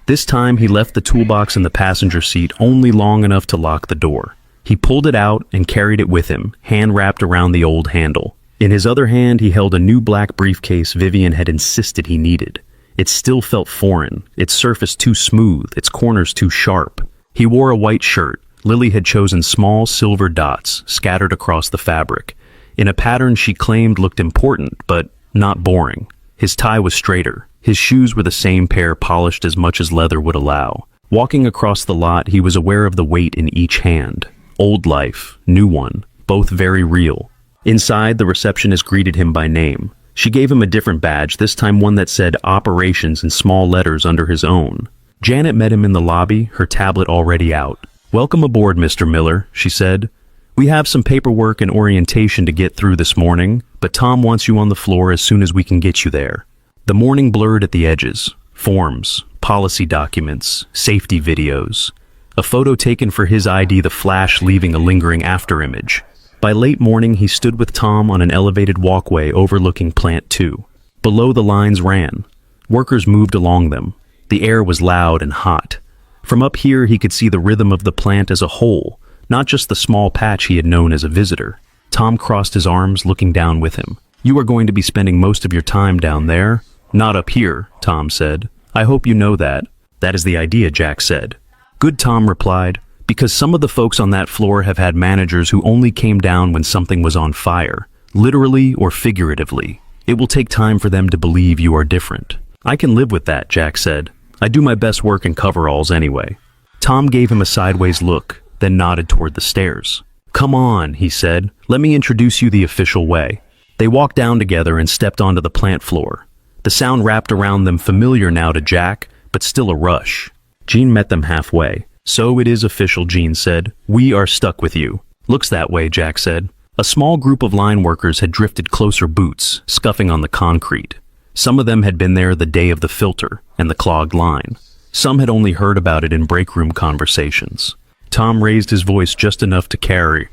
This time, he left the toolbox in the passenger seat only long enough to lock the door. He pulled it out and carried it with him, hand wrapped around the old handle. In his other hand, he held a new black briefcase Vivian had insisted he needed. It still felt foreign, its surface too smooth, its corners too sharp. He wore a white shirt. Lily had chosen small silver dots scattered across the fabric, in a pattern she claimed looked important, but not boring. His tie was straighter. His shoes were the same pair, polished as much as leather would allow. Walking across the lot, he was aware of the weight in each hand. Old life, new one, both very real. Inside, the receptionist greeted him by name. She gave him a different badge, this time one that said Operations in small letters under his own. Janet met him in the lobby, her tablet already out. "Welcome aboard, Mr. Miller," she said. "We have some paperwork and orientation to get through this morning, but Tom wants you on the floor as soon as we can get you there." The morning blurred at the edges. Forms, policy documents, safety videos. A photo taken for his ID, the flash leaving a lingering afterimage. By late morning, he stood with Tom on an elevated walkway overlooking Plant 2. Below, the lines ran. Workers moved along them. The air was loud and hot. From up here, he could see the rhythm of the plant as a whole, not just the small patch he had known as a visitor. Tom crossed his arms, looking down with him. "You are going to be spending most of your time down there, not up here," Tom said. "I hope you know that." "That is the idea," Jack said. "Good," Tom replied, "because some of the folks on that floor have had managers who only came down when something was on fire, literally or figuratively. It will take time for them to believe you are different." "I can live with that," Jack said. "I do my best work in coveralls anyway." Tom gave him a sideways look, then nodded toward the stairs. "Come on," he said. "Let me introduce you the official way." They walked down together and stepped onto the plant floor. The sound wrapped around them, familiar now to Jack, but still a rush. Gene met them halfway. "So it is official," Gene said. "We are stuck with you." "Looks that way," Jack said. A small group of line workers had drifted closer, boots scuffing on the concrete. Some of them had been there the day of the filter and the clogged line. Some had only heard about it in break room conversations. Tom raised his voice just enough to carry.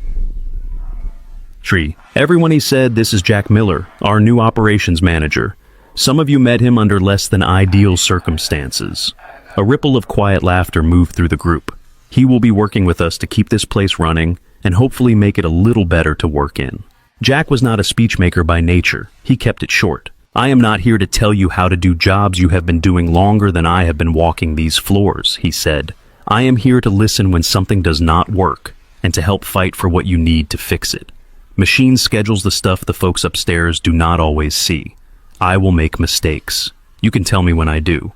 "Everyone," he said, "this is Jack Miller, our new operations manager. Some of you met him under less than ideal circumstances." A ripple of quiet laughter moved through the group. "He will be working with us to keep this place running and hopefully make it a little better to work in." Jack was not a speechmaker by nature. He kept it short. "I am not here to tell you how to do jobs you have been doing longer than I have been walking these floors," he said. "I am here to listen when something does not work and to help fight for what you need to fix it. Machine schedules the stuff the folks upstairs do not always see. I will make mistakes. You can tell me when I do.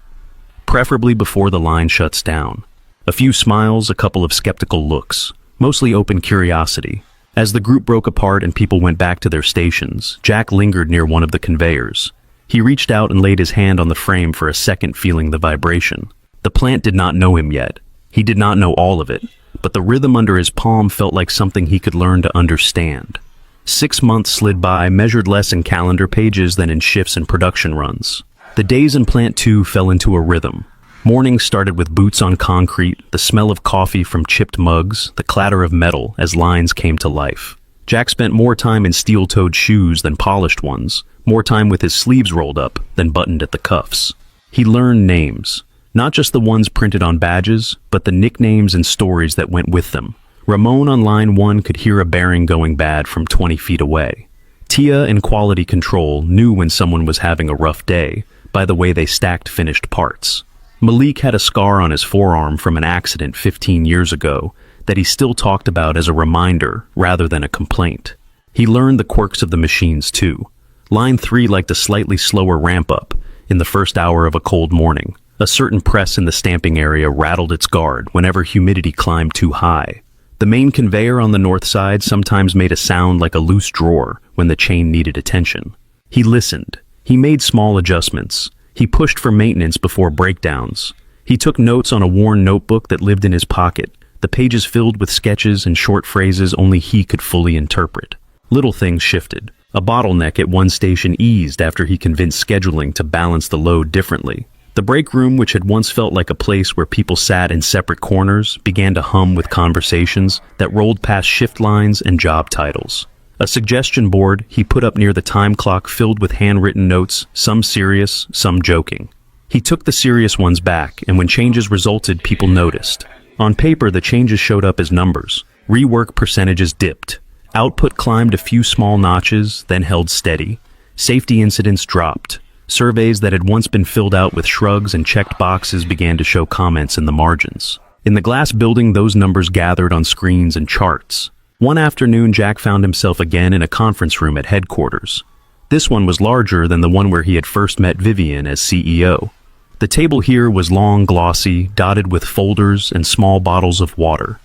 Preferably before the line shuts down." A few smiles, a couple of skeptical looks, mostly open curiosity. As the group broke apart and people went back to their stations, Jack lingered near one of the conveyors. He reached out and laid his hand on the frame for a second, feeling the vibration. The plant did not know him yet. He did not know all of it, but the rhythm under his palm felt like something he could learn to understand. 6 months slid by, measured less in calendar pages than in shifts and production runs. The days in Plant 2 fell into a rhythm. Mornings started with boots on concrete, the smell of coffee from chipped mugs, the clatter of metal as lines came to life. Jack spent more time in steel-toed shoes than polished ones, more time with his sleeves rolled up than buttoned at the cuffs. He learned names, not just the ones printed on badges, but the nicknames and stories that went with them. Ramon on line 1 could hear a bearing going bad from 20 feet away. Tia in quality control knew when someone was having a rough day by the way they stacked finished parts. Malik had a scar on his forearm from an accident 15 years ago that he still talked about as a reminder rather than a complaint. He learned the quirks of the machines too. Line 3 liked a slightly slower ramp-up in the first hour of a cold morning. A certain press in the stamping area rattled its guard whenever humidity climbed too high. The main conveyor on the north side sometimes made a sound like a loose drawer when the chain needed attention. He listened. He made small adjustments. He pushed for maintenance before breakdowns. He took notes on a worn notebook that lived in his pocket, the pages filled with sketches and short phrases only he could fully interpret. Little things shifted. A bottleneck at one station eased after he convinced scheduling to balance the load differently. The break room, which had once felt like a place where people sat in separate corners, began to hum with conversations that rolled past shift lines and job titles. A suggestion board he put up near the time clock filled with handwritten notes, some serious, some joking. He took the serious ones back, and when changes resulted, people noticed. On paper, the changes showed up as numbers. Rework percentages dipped. Output climbed a few small notches, then held steady. Safety incidents dropped. Surveys that had once been filled out with shrugs and checked boxes began to show comments in the margins. In the glass building, those numbers gathered on screens and charts. One afternoon, Jack found himself again in a conference room at headquarters. This one was larger than the one where he had first met Vivian as CEO. The table here was long, glossy, dotted with folders and small bottles of water.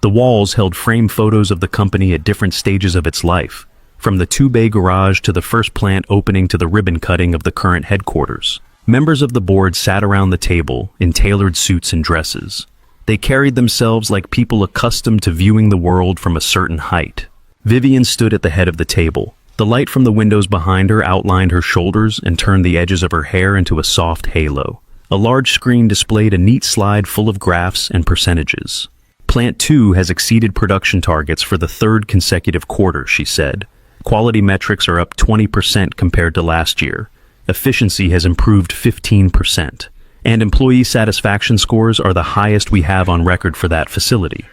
The walls held framed photos of the company at different stages of its life, from the two-bay garage to the first plant opening to the ribbon cutting of the current headquarters. Members of the board sat around the table in tailored suits and dresses. They carried themselves like people accustomed to viewing the world from a certain height. Vivian stood at the head of the table. The light from the windows behind her outlined her shoulders and turned the edges of her hair into a soft halo. A large screen displayed a neat slide full of graphs and percentages. Plant 2 has exceeded production targets for the third consecutive quarter, she said. Quality metrics are up 20% compared to last year. Efficiency has improved 15%. And employee satisfaction scores are the highest we have on record for that facility.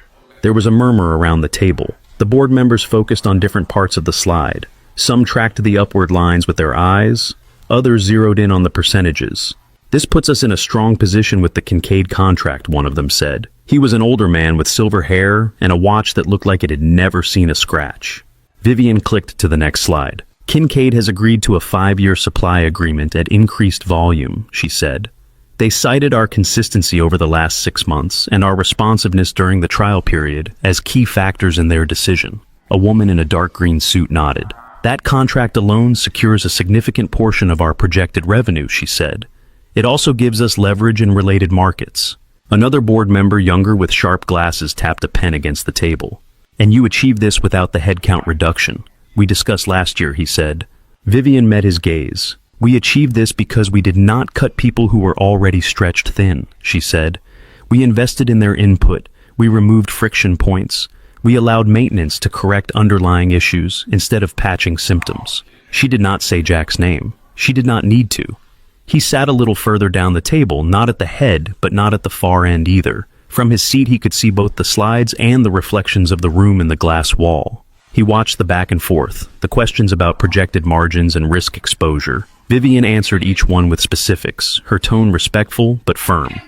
There was a murmur around the table. The board members focused on different parts of the slide. Some tracked the upward lines with their eyes, others zeroed in on the percentages. "This puts us in a strong position with the Kincaid contract," one of them said. He was an older man with silver hair and a watch that looked like it had never seen a scratch. Vivian clicked to the next slide. "Kincaid has agreed to a 5-year supply agreement at increased volume," she said. "They cited our consistency over the last 6 months and our responsiveness during the trial period as key factors in their decision." A woman in a dark green suit nodded. "That contract alone secures a significant portion of our projected revenue," she said. "It also gives us leverage in related markets." Another board member, younger with sharp glasses, tapped a pen against the table. "And you achieved this without the headcount reduction we discussed last year," he said. Vivian met his gaze. "We achieved this because we did not cut people who were already stretched thin," she said. "We invested in their input. We removed friction points. We allowed maintenance to correct underlying issues instead of patching symptoms." She did not say Jack's name. She did not need to. He sat a little further down the table, not at the head, but not at the far end either. From his seat he could see both the slides and the reflections of the room in the glass wall. He watched the back and forth, the questions about projected margins and risk exposure. Vivian answered each one with specifics, her tone respectful but firm.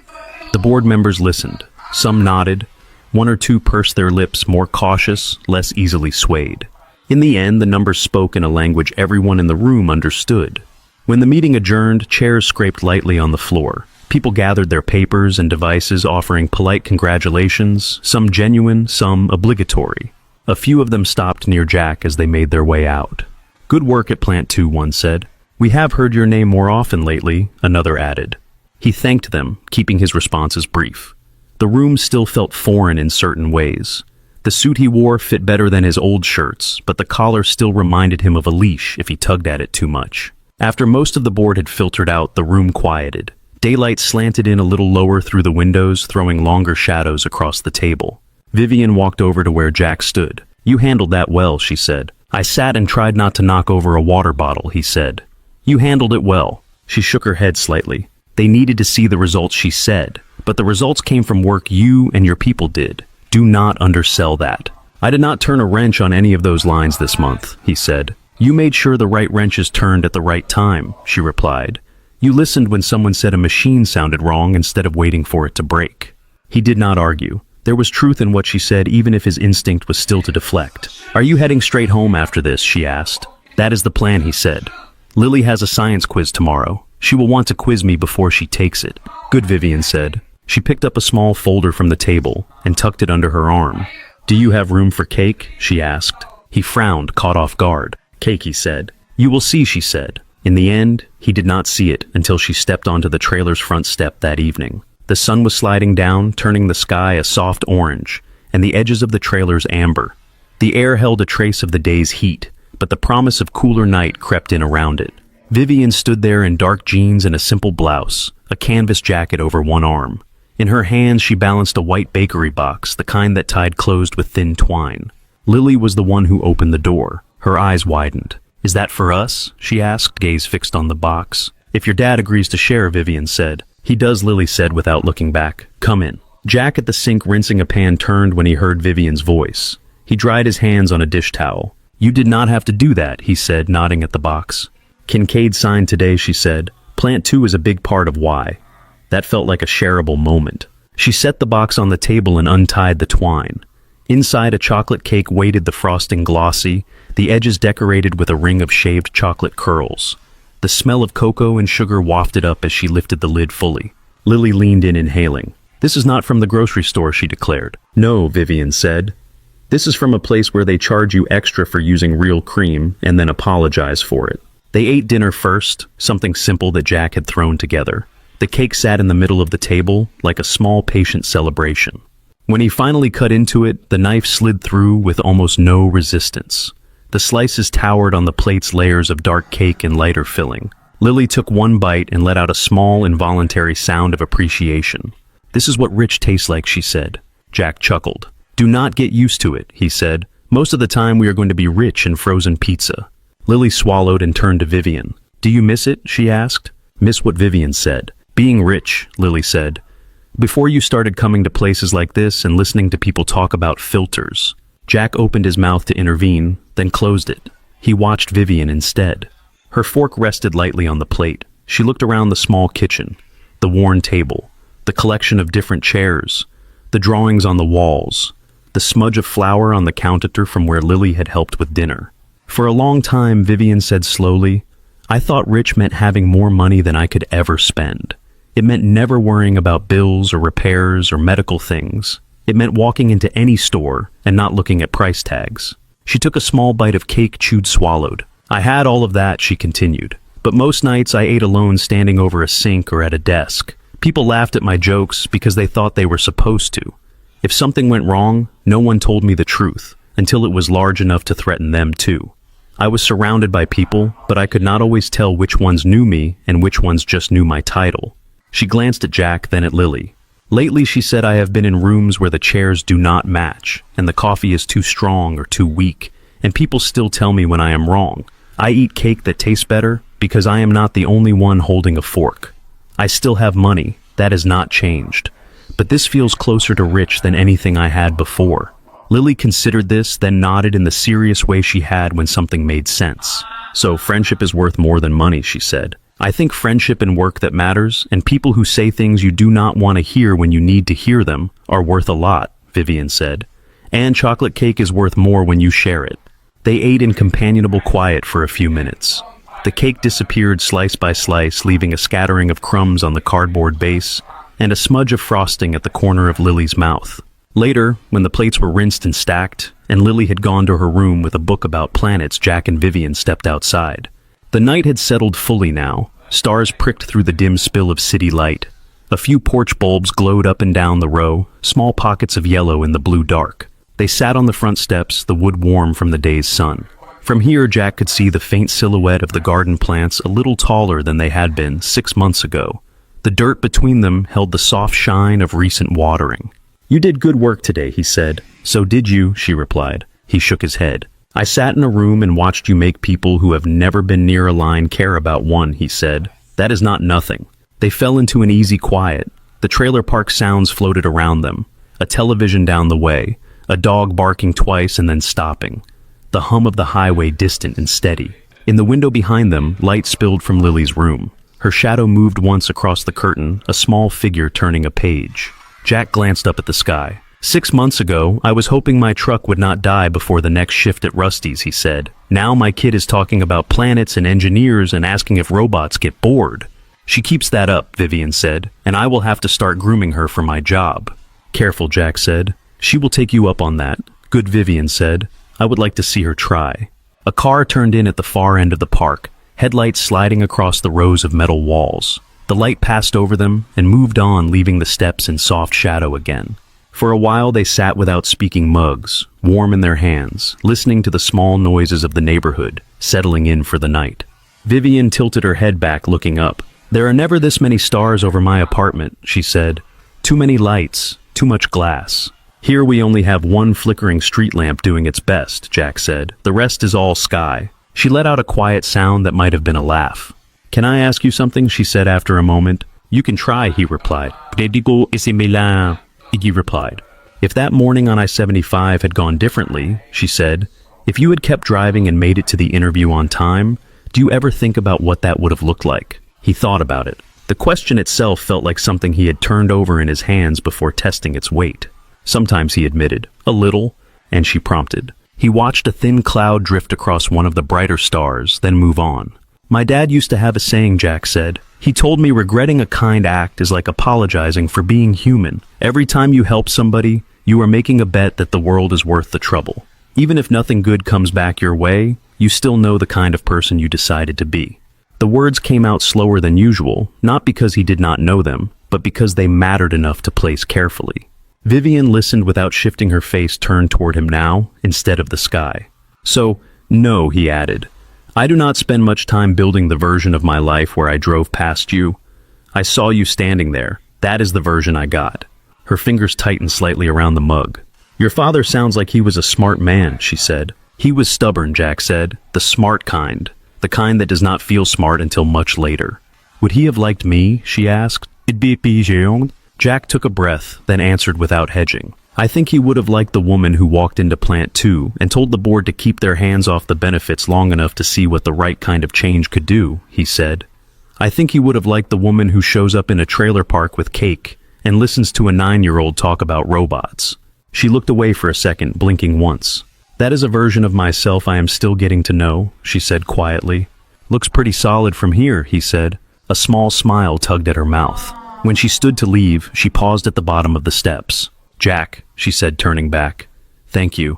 The board members listened. Some nodded. One or two pursed their lips, more cautious, less easily swayed. In the end, the numbers spoke in a language everyone in the room understood. When the meeting adjourned, chairs scraped lightly on the floor. People gathered their papers and devices, offering polite congratulations, some genuine, some obligatory. A few of them stopped near Jack as they made their way out. "Good work at Plant 2, one said. "We have heard your name more often lately," another added. He thanked them, keeping his responses brief. The room still felt foreign in certain ways. The suit he wore fit better than his old shirts, but the collar still reminded him of a leash if he tugged at it too much. After most of the board had filtered out, the room quieted. Daylight slanted in a little lower through the windows, throwing longer shadows across the table. Vivian walked over to where Jack stood. "You handled that well," she said. "I sat and tried not to knock over a water bottle," he said. "You handled it well." She shook her head slightly. They needed to see the results, she said, but the results came from work you and your people did. Do not undersell that. "I did not turn a wrench on any of those lines this month," he said. "You made sure the right wrenches turned at the right time," she replied. "You listened when someone said a machine sounded wrong instead of waiting for it to break." He did not argue. There was truth in what she said, even if his instinct was still to deflect. "Are you heading straight home after this?" she asked. "That is the plan," he said. "Lily has a science quiz tomorrow. She will want to quiz me before she takes it." "Good," Vivian said. She picked up a small folder from the table and tucked it under her arm. "Do you have room for cake?" she asked. He frowned, caught off guard. "Cake," he said. "You will see," she said. In the end, he did not see it until she stepped onto the trailer's front step that evening. The sun was sliding down, turning the sky a soft orange, and the edges of the trailers amber. The air held a trace of the day's heat, but the promise of cooler night crept in around it. Vivian stood there in dark jeans and a simple blouse, a canvas jacket over one arm. In her hands she balanced a white bakery box, the kind that tied closed with thin twine. Lily was the one who opened the door. Her eyes widened. "Is that for us?" she asked, gaze fixed on the box. "If your dad agrees to share," Vivian said. "He does," Lily said without looking back. "Come in." Jack at the sink rinsing a pan turned when he heard Vivian's voice. He dried his hands on a dish towel. "You did not have to do that," he said, nodding at the box. "Kincaid signed today," she said. "Plant 2 is a big part of why." That felt like a shareable moment. She set the box on the table and untied the twine. Inside, a chocolate cake waited, the frosting glossy, the edges decorated with a ring of shaved chocolate curls. The smell of cocoa and sugar wafted up as she lifted the lid fully. Lily leaned in, inhaling. "This is not from the grocery store," she declared. "No," Vivian said. "This is from a place where they charge you extra for using real cream and then apologize for it." They ate dinner first, something simple that Jack had thrown together. The cake sat in the middle of the table, like a small patient celebration. When he finally cut into it, the knife slid through with almost no resistance. The slices towered on the plate's layers of dark cake and lighter filling. Lily took one bite and let out a small, involuntary sound of appreciation. "This is what rich tastes like," she said. Jack chuckled. "Do not get used to it," he said. "Most of the time we are going to be rich in frozen pizza." Lily swallowed and turned to Vivian. "Do you miss it?" she asked. "Miss what?" Vivian said. "Being rich," Lily said. Before you started coming to places like this and listening to people talk about filters. Jack opened his mouth to intervene, then closed it. He watched Vivian instead. Her fork rested lightly on the plate. She looked around the small kitchen, the worn table, the collection of different chairs, the drawings on the walls, the smudge of flour on the counter from where Lily had helped with dinner. For a long time, Vivian said slowly, I thought rich meant having more money than I could ever spend. It meant never worrying about bills or repairs or medical things. It meant walking into any store and not looking at price tags. She took a small bite of cake chewed swallowed. I had all of that, she continued. But most nights I ate alone standing over a sink or at a desk. People laughed at my jokes because they thought they were supposed to. If something went wrong, no one told me the truth, until it was large enough to threaten them too. I was surrounded by people, but I could not always tell which ones knew me and which ones just knew my title. She glanced at Jack, then at Lily. Lately, she said, I have been in rooms where the chairs do not match, and the coffee is too strong or too weak, and people still tell me when I am wrong. I eat cake that tastes better because I am not the only one holding a fork. I still have money, that has not changed. But this feels closer to rich than anything I had before. Lily considered this, then nodded in the serious way she had when something made sense. So friendship is worth more than money, she said. I think friendship and work that matters, and people who say things you do not want to hear when you need to hear them, are worth a lot, Vivian said. And chocolate cake is worth more when you share it. They ate in companionable quiet for a few minutes. The cake disappeared slice by slice, leaving a scattering of crumbs on the cardboard base and a smudge of frosting at the corner of Lily's mouth. Later, when the plates were rinsed and stacked, and Lily had gone to her room with a book about planets, Jack and Vivian stepped outside. The night had settled fully now. Stars pricked through the dim spill of city light. A few porch bulbs glowed up and down the row, small pockets of yellow in the blue dark. They sat on the front steps, the wood warm from the day's sun. From here, Jack could see the faint silhouette of the garden plants a little taller than they had been 6 months ago. The dirt between them held the soft shine of recent watering. You did good work today, he said. So did you, she replied. He shook his head. I sat in a room and watched you make people who have never been near a line care about one, he said. That is not nothing. They fell into an easy quiet. The trailer park sounds floated around them. A television down the way, a dog barking twice and then stopping. The hum of the highway distant and steady. In the window behind them, light spilled from Lily's room. Her shadow moved once across the curtain, a small figure turning a page. Jack glanced up at the sky. 6 months ago, I was hoping my truck would not die before the next shift at Rusty's, he said. Now my kid is talking about planets and engineers and asking if robots get bored. She keeps that up, Vivian said, and I will have to start grooming her for my job. Careful, Jack said. She will take you up on that. Good, Vivian said. I would like to see her try. A car turned in at the far end of the park, headlights sliding across the rows of metal walls. The light passed over them and moved on, leaving the steps in soft shadow again. For a while they sat without speaking, mugs, warm in their hands, listening to the small noises of the neighborhood, settling in for the night. Vivian tilted her head back, looking up. There are never this many stars over my apartment, she said. Too many lights, too much glass. Here we only have one flickering street lamp doing its best, Jack said. The rest is all sky. She let out a quiet sound that might have been a laugh. Can I ask you something? She said after a moment. You can try, he replied. Iggy replied. If that morning on I-75 had gone differently, she said, if you had kept driving and made it to the interview on time, do you ever think about what that would have looked like? He thought about it. The question itself felt like something he had turned over in his hands before testing its weight. Sometimes he admitted, a little, and she prompted. He watched a thin cloud drift across one of the brighter stars, then move on. My dad used to have a saying, Jack said. He told me regretting a kind act is like apologizing for being human. Every time you help somebody, you are making a bet that the world is worth the trouble. Even if nothing good comes back your way, you still know the kind of person you decided to be. The words came out slower than usual, not because he did not know them, but because they mattered enough to place carefully. Vivian listened without shifting, her face turned toward him now, instead of the sky. So, no, he added. I do not spend much time building the version of my life where I drove past you. I saw you standing there. That is the version I got. Her fingers tightened slightly around the mug. Your father sounds like he was a smart man, she said. He was stubborn, Jack said. The smart kind. The kind that does not feel smart until much later. Would he have liked me? She asked. Jack took a breath, then answered without hedging. I think he would have liked the woman who walked into Plant 2 and told the board to keep their hands off the benefits long enough to see what the right kind of change could do, he said. I think he would have liked the woman who shows up in a trailer park with cake and listens to a 9-year-old talk about robots. She looked away for a second, blinking once. That is a version of myself I am still getting to know, she said quietly. Looks pretty solid from here, he said. A small smile tugged at her mouth. When she stood to leave, she paused at the bottom of the steps. Jack, she said, turning back. Thank you.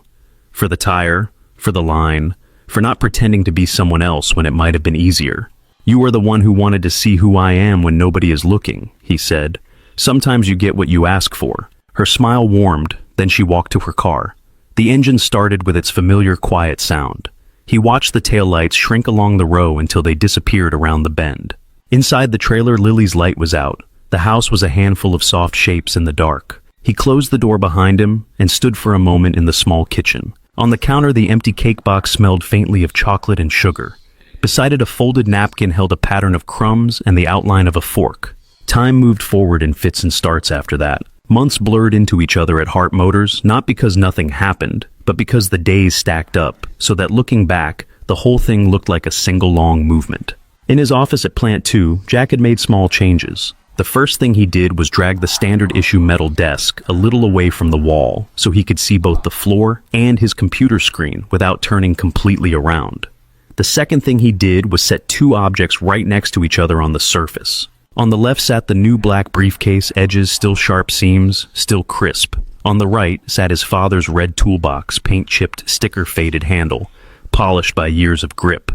For the tire, for the line, for not pretending to be someone else when it might have been easier. You are the one who wanted to see who I am when nobody is looking, he said. Sometimes you get what you ask for. Her smile warmed, then she walked to her car. The engine started with its familiar quiet sound. He watched the taillights shrink along the row until they disappeared around the bend. Inside the trailer, Lily's light was out. The house was a handful of soft shapes in the dark. He closed the door behind him and stood for a moment in the small kitchen. On the counter, the empty cake box smelled faintly of chocolate and sugar. Beside it, a folded napkin held a pattern of crumbs and the outline of a fork. Time moved forward in fits and starts after that. Months blurred into each other at Heart Motors, not because nothing happened, but because the days stacked up, so that looking back, the whole thing looked like a single long movement. In his office at Plant 2, Jack had made small changes. The first thing he did was drag the standard issue metal desk a little away from the wall so he could see both the floor and his computer screen without turning completely around. The second thing he did was set 2 objects right next to each other on the surface. On the left sat the new black briefcase, edges still sharp, seams still crisp. On the right sat his father's red toolbox, paint-chipped, sticker-faded handle, polished by years of grip.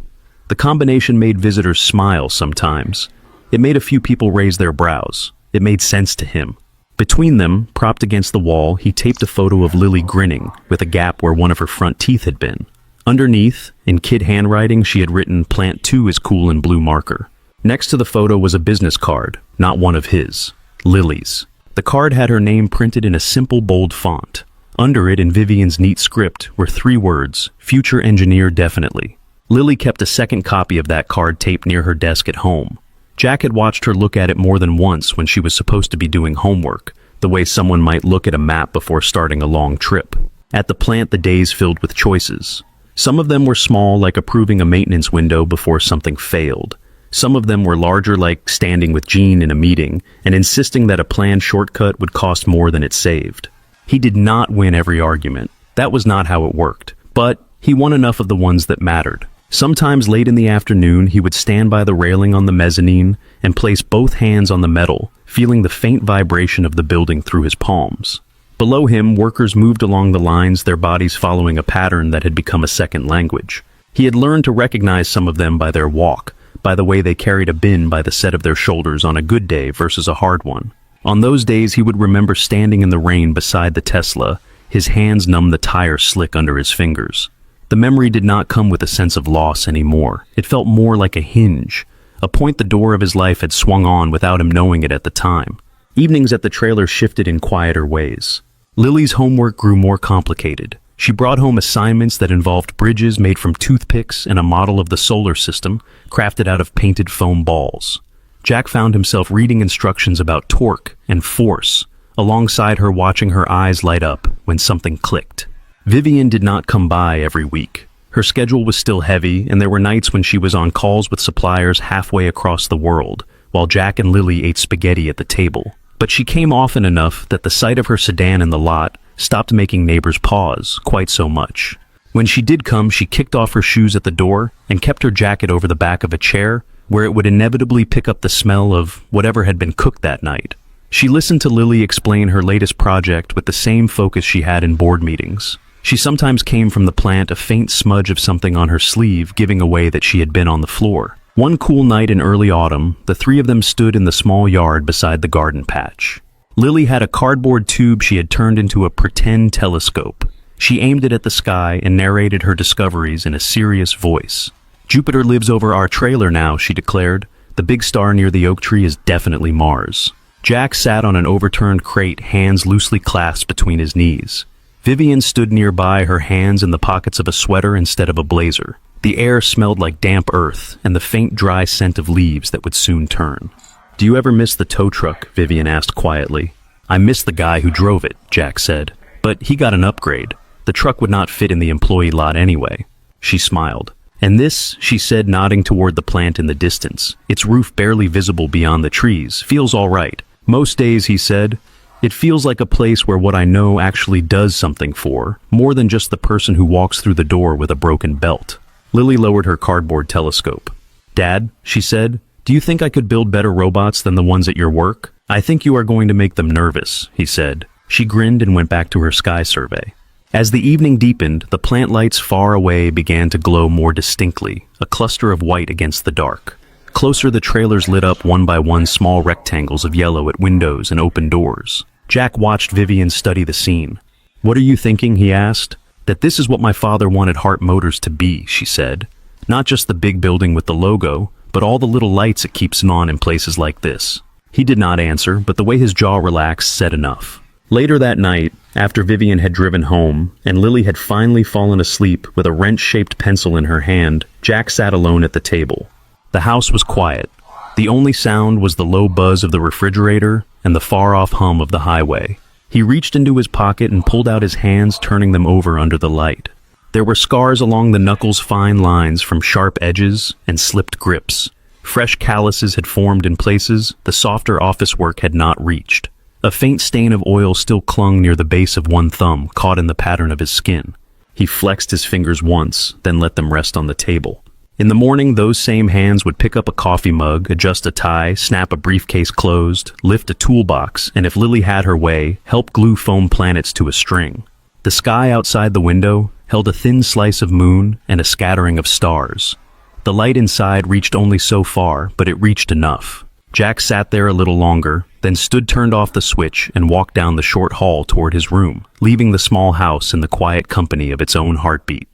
The combination made visitors smile sometimes. It made a few people raise their brows. It made sense to him. Between them, propped against the wall, he taped a photo of Lily grinning, with a gap where one of her front teeth had been. Underneath, in kid handwriting, she had written, "Plant 2 is cool" in blue marker. Next to the photo was a business card, not one of his, Lily's. The card had her name printed in a simple, bold font. Under it, in Vivian's neat script, were 3 words, "Future engineer definitely." Lily kept a second copy of that card taped near her desk at home. Jack had watched her look at it more than once when she was supposed to be doing homework, the way someone might look at a map before starting a long trip. At the plant, the days filled with choices. Some of them were small, like approving a maintenance window before something failed. Some of them were larger, like standing with Jean in a meeting and insisting that a planned shortcut would cost more than it saved. He did not win every argument. That was not how it worked. But he won enough of the ones that mattered. Sometimes late in the afternoon, he would stand by the railing on the mezzanine and place both hands on the metal, feeling the faint vibration of the building through his palms. Below him, workers moved along the lines, their bodies following a pattern that had become a second language. He had learned to recognize some of them by their walk, by the way they carried a bin by the set of their shoulders on a good day versus a hard one. On those days, he would remember standing in the rain beside the Tesla, his hands numb, the tire slick under his fingers. The memory did not come with a sense of loss anymore. It felt more like a hinge, a point the door of his life had swung on without him knowing it at the time. Evenings at the trailer shifted in quieter ways. Lily's homework grew more complicated. She brought home assignments that involved bridges made from toothpicks and a model of the solar system, crafted out of painted foam balls. Jack found himself reading instructions about torque and force, alongside her, watching her eyes light up when something clicked. Vivian did not come by every week. Her schedule was still heavy, and there were nights when she was on calls with suppliers halfway across the world, while Jack and Lily ate spaghetti at the table. But she came often enough that the sight of her sedan in the lot stopped making neighbors pause quite so much. When she did come, she kicked off her shoes at the door and kept her jacket over the back of a chair, where it would inevitably pick up the smell of whatever had been cooked that night. She listened to Lily explain her latest project with the same focus she had in board meetings. She sometimes came from the plant, a faint smudge of something on her sleeve, giving away that she had been on the floor. One cool night in early autumn, the 3 of them stood in the small yard beside the garden patch. Lily had a cardboard tube she had turned into a pretend telescope. She aimed it at the sky and narrated her discoveries in a serious voice. "Jupiter lives over our trailer now," she declared. "The big star near the oak tree is definitely Mars." Jack sat on an overturned crate, hands loosely clasped between his knees. Vivian stood nearby, her hands in the pockets of a sweater instead of a blazer. The air smelled like damp earth and the faint dry scent of leaves that would soon turn. "Do you ever miss the tow truck?" Vivian asked quietly. I miss the guy who drove it, Jack said. But he got an upgrade. The truck would not fit in the employee lot anyway. She smiled. And this, she said, nodding toward the plant in the distance, its roof barely visible beyond the trees, feels all right. Most days, he said, it feels like a place where what I know actually does something for, more than just the person who walks through the door with a broken belt. Lily lowered her cardboard telescope. Dad, she said, do you think I could build better robots than the ones at your work? I think you are going to make them nervous, he said. She grinned and went back to her sky survey. As the evening deepened, the plant lights far away began to glow more distinctly, a cluster of white against the dark. Closer, the trailers lit up one by one small rectangles of yellow at windows and open doors. Jack watched Vivian study the scene. What are you thinking, he asked. That this is what my father wanted Hart Motors to be, she said. Not just the big building with the logo, but all the little lights it keeps on in places like this. He did not answer, but the way his jaw relaxed said enough. Later that night, after Vivian had driven home, and Lily had finally fallen asleep with a wrench-shaped pencil in her hand, Jack sat alone at the table. The house was quiet. The only sound was the low buzz of the refrigerator and the far-off hum of the highway. He reached into his pocket and pulled out his hands, turning them over under the light. There were scars along the knuckles, fine lines from sharp edges and slipped grips. Fresh calluses had formed in places the softer office work had not reached. A faint stain of oil still clung near the base of one thumb, caught in the pattern of his skin. He flexed his fingers once, then let them rest on the table. In the morning, those same hands would pick up a coffee mug, adjust a tie, snap a briefcase closed, lift a toolbox, and if Lily had her way, help glue foam planets to a string. The sky outside the window held a thin slice of moon and a scattering of stars. The light inside reached only so far, but it reached enough. Jack sat there a little longer, then turned off the switch and walked down the short hall toward his room, leaving the small house in the quiet company of its own heartbeat.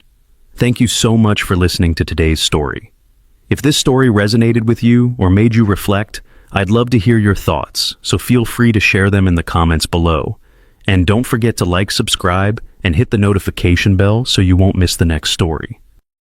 Thank you so much for listening to today's story. If this story resonated with you or made you reflect, I'd love to hear your thoughts, so feel free to share them in the comments below. And don't forget to like, subscribe, and hit the notification bell so you won't miss the next story.